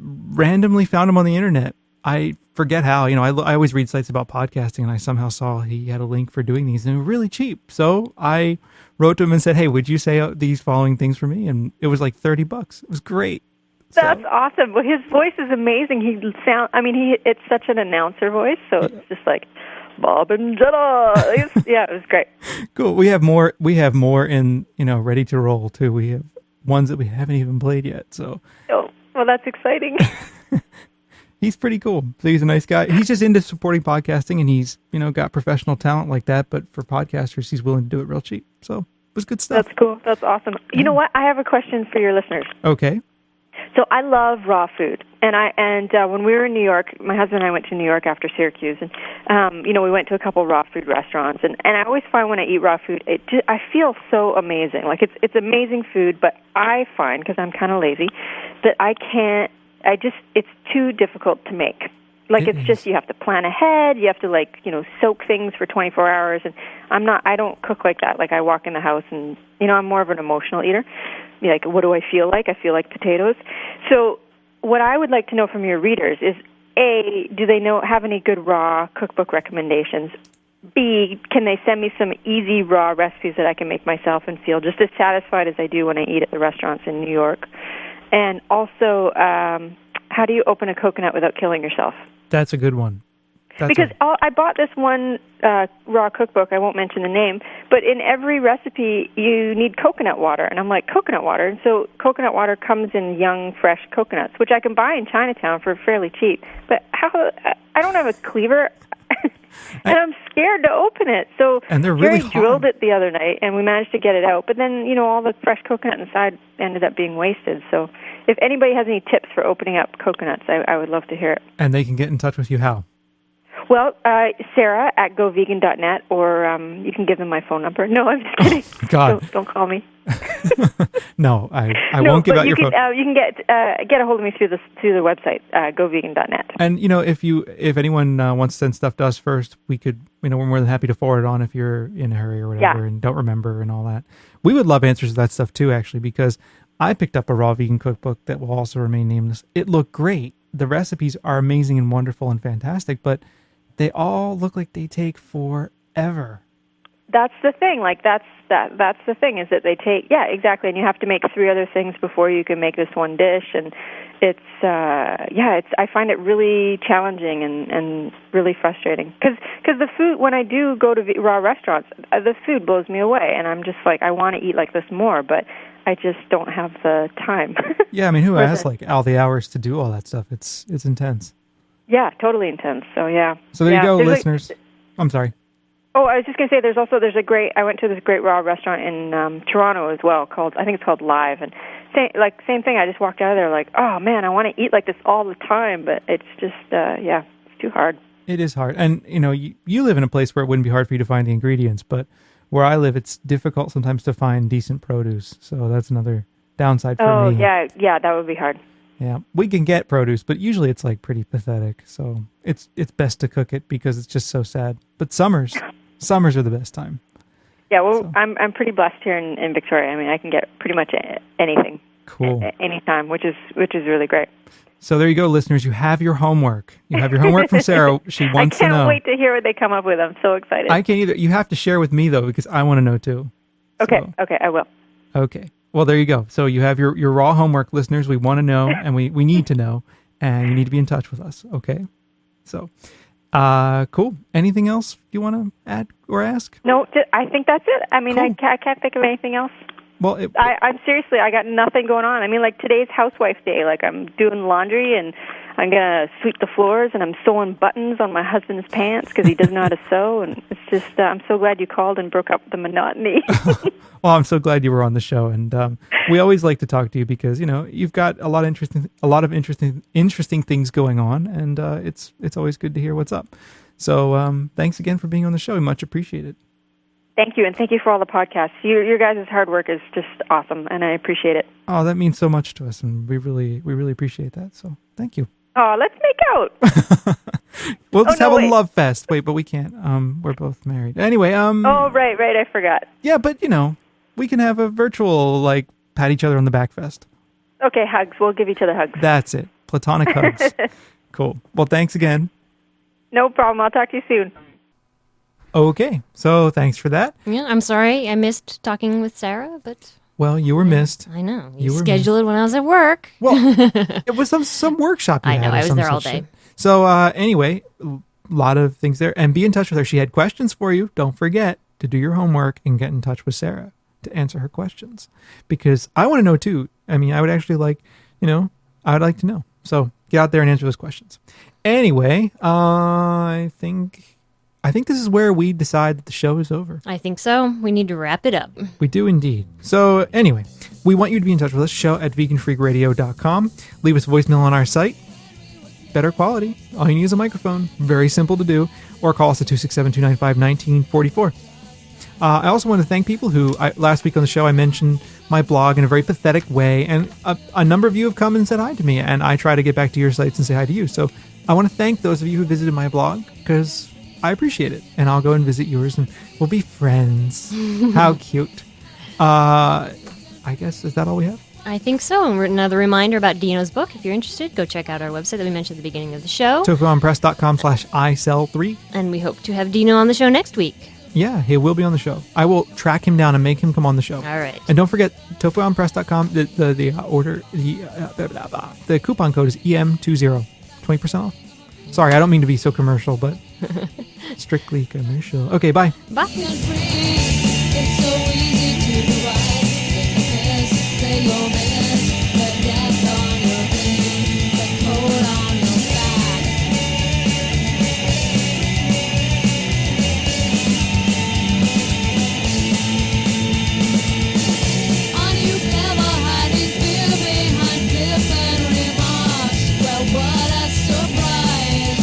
randomly found him on the internet. I forget how. You know, I always read sites about podcasting, and I somehow saw he had a link for doing these, and they were really cheap. So I wrote to him and said, "Hey, would you say these following things for me?" And it was like $30. It was great. That's awesome. Well, his voice is amazing. It's such an announcer voice, so it's just like Bob and Jenna. Yeah, it was great. Cool. We have more in, ready to roll too. We have ones that we haven't even played yet. So. Oh, well, that's exciting. He's pretty cool. So he's a nice guy. He's just into supporting podcasting, and he's, got professional talent like that. But for podcasters, he's willing to do it real cheap. So it was good stuff. That's cool. That's awesome. You know what? I have a question for your listeners. Okay. So I love raw food, and when we were in New York, my husband and I went to New York after Syracuse, and we went to a couple raw food restaurants, and I always find when I eat raw food, I feel so amazing. Like it's amazing food, but I find, because I'm kind of lazy, that it's too difficult to make. Like it's just, you have to plan ahead, you have to soak things for 24 hours, and I don't cook like that. Like I walk in the house and, I'm more of an emotional eater. Like, what do I feel like? I feel like potatoes. So what I would like to know from your readers is, A, do they have any good raw cookbook recommendations? B, can they send me some easy raw recipes that I can make myself and feel just as satisfied as I do when I eat at the restaurants in New York? And also, how do you open a coconut without killing yourself? That's a good one. I bought this one raw cookbook, I won't mention the name, but in every recipe you need coconut water. And I'm like, coconut water? And so coconut water comes in young, fresh coconuts, which I can buy in Chinatown for fairly cheap. But I don't have a cleaver, and I'm scared to open it. So and they're really Jerry drilled it the other night, and we managed to get it out. But then, all the fresh coconut inside ended up being wasted. So if anybody has any tips for opening up coconuts, I would love to hear it. And they can get in touch with you how? Well, Sarah at govegan.net, or you can give them my phone number. No, I'm just kidding. God. Don't call me. No, I won't give out your phone. You can get a hold of me through the website, govegan.net. And if anyone wants to send stuff to us first, we could, we're more than happy to forward it on if you're in a hurry or whatever and don't remember and all that. We would love answers to that stuff too, actually, because I picked up a raw vegan cookbook that will also remain nameless. It looked great. The recipes are amazing and wonderful and fantastic, but they all look like they take forever. That's the thing. That's the thing, is that they take, exactly. And you have to make 3 other things before you can make this one dish. And I find it really challenging and really frustrating. Because the food, when I do go to raw restaurants, the food blows me away. And I'm just like, I want to eat like this more, but I just don't have the time. Yeah, I mean, who has all the hours to do all that stuff? It's intense. Yeah, totally intense. So, yeah. So there you go, listeners. I'm sorry. Oh, I was just going to say, I went to this great raw restaurant in Toronto as well, I think it's called Live. And same thing, I just walked out of there like, oh man, I want to eat like this all the time, but it's just, it's too hard. It is hard. And, you live in a place where it wouldn't be hard for you to find the ingredients, but where I live, it's difficult sometimes to find decent produce. So that's another downside for me. Oh, yeah, that would be hard. Yeah, we can get produce, but usually it's pretty pathetic. So it's best to cook it because it's just so sad. But summers are the best time. Yeah, well, I'm pretty blessed here in Victoria. I mean, I can get pretty much anything, cool, anytime, which is really great. So there you go, listeners. You have your homework. You have your homework from Sarah. She wants to know. I can't wait to hear what they come up with. I'm so excited. I can't either. You have to share with me though, because I want to know too. Okay, I will. Okay. Well, there you go. So you have your raw homework, listeners. We want to know, and we need to know, and you need to be in touch with us. Okay. So, cool. Anything else you want to add or ask? No, I think that's it. I mean, cool. I can't think of anything else. Well, I'm seriously, I got nothing going on. I mean, today's housewife day. I'm doing laundry, and I'm going to sweep the floors, and I'm sewing buttons on my husband's pants because he doesn't know how to sew. And it's just, I'm so glad you called and broke up the monotony. Well, I'm so glad you were on the show, and we always like to talk to you because you've got a lot of interesting things going on, and it's always good to hear what's up. So thanks again for being on the show. We much appreciate it. Thank you, and thank you for all the podcasts. Your guys' hard work is just awesome, and I appreciate it. Oh, that means so much to us, and we really appreciate that. So thank you. Oh, let's make out. We'll just have a wait. love fest. Wait, but we can't. We're both married. Anyway, Oh, right, I forgot. yeah, but we can have a virtual, like, pat each other on the back fest. Okay, hugs. We'll give each other hugs. That's it. Platonic hugs. Cool. Well, thanks again. No problem. I'll talk to you soon. Okay, so thanks for that. Yeah, I'm sorry I missed talking with Sarah, but Well, you were missed. I know. You were scheduled it when I was at work. Well, it was some workshop you I had. know, or I was some there all such day. shit. So anyway, a lot of things there. And be in touch with her. She had questions for you. Don't forget to do your homework and get in touch with Sarah to answer her questions. Because I want to know too. I mean, I would actually like, I would like to know. So get out there and answer those questions. Anyway, I think this is where we decide that the show is over. I think so. We need to wrap it up. We do indeed. So anyway, we want you to be in touch with us. Show at veganfreakradio.com. Leave us a voicemail on our site. Better quality. All you need is a microphone. Very simple to do. Or call us at 267-295-1944. I also want to thank people who, last week on the show, I mentioned my blog in a very pathetic way. And a number of you have come and said hi to me. And I try to get back to your sites and say hi to you. So I want to thank those of you who visited my blog because I appreciate it. And I'll go and visit yours and we'll be friends. How cute. I guess, is that all we have? I think so. And another reminder about Dino's book. If you're interested, go check out our website that we mentioned at the beginning of the show. TofuOnPress.com/ISell3. And we hope to have Dino on the show next week. Yeah, he will be on the show. I will track him down and make him come on the show. All right. And don't forget, TofuOnPress.com, the coupon code is EM20, 20% off. Sorry, I don't mean to be so commercial, but strictly commercial. Okay, bye. Bye. It's so easy to write. Say your best, but death on your brain, but cold on your back. On you clever hiding fear behind flippant remarks. Well, what a surprise.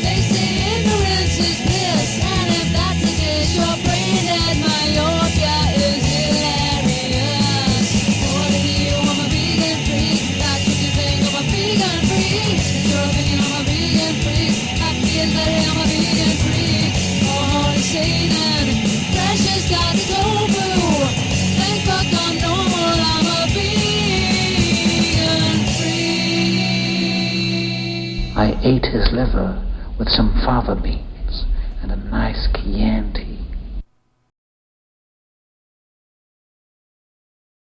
They say ignorance is bliss, and if that's the case, your brain dead myopia is hilarious. According to you, I'm a vegan freak. That's what you think, I'm a vegan freak. It's your opinion, I'm a vegan freak. Happy is better, I'm a vegan freak. Oh, holy Satan, precious God, the tofu. Thank fuck I'm normal, I'm a vegan freak. I ate his liver with some fava beans and a nice Chianti.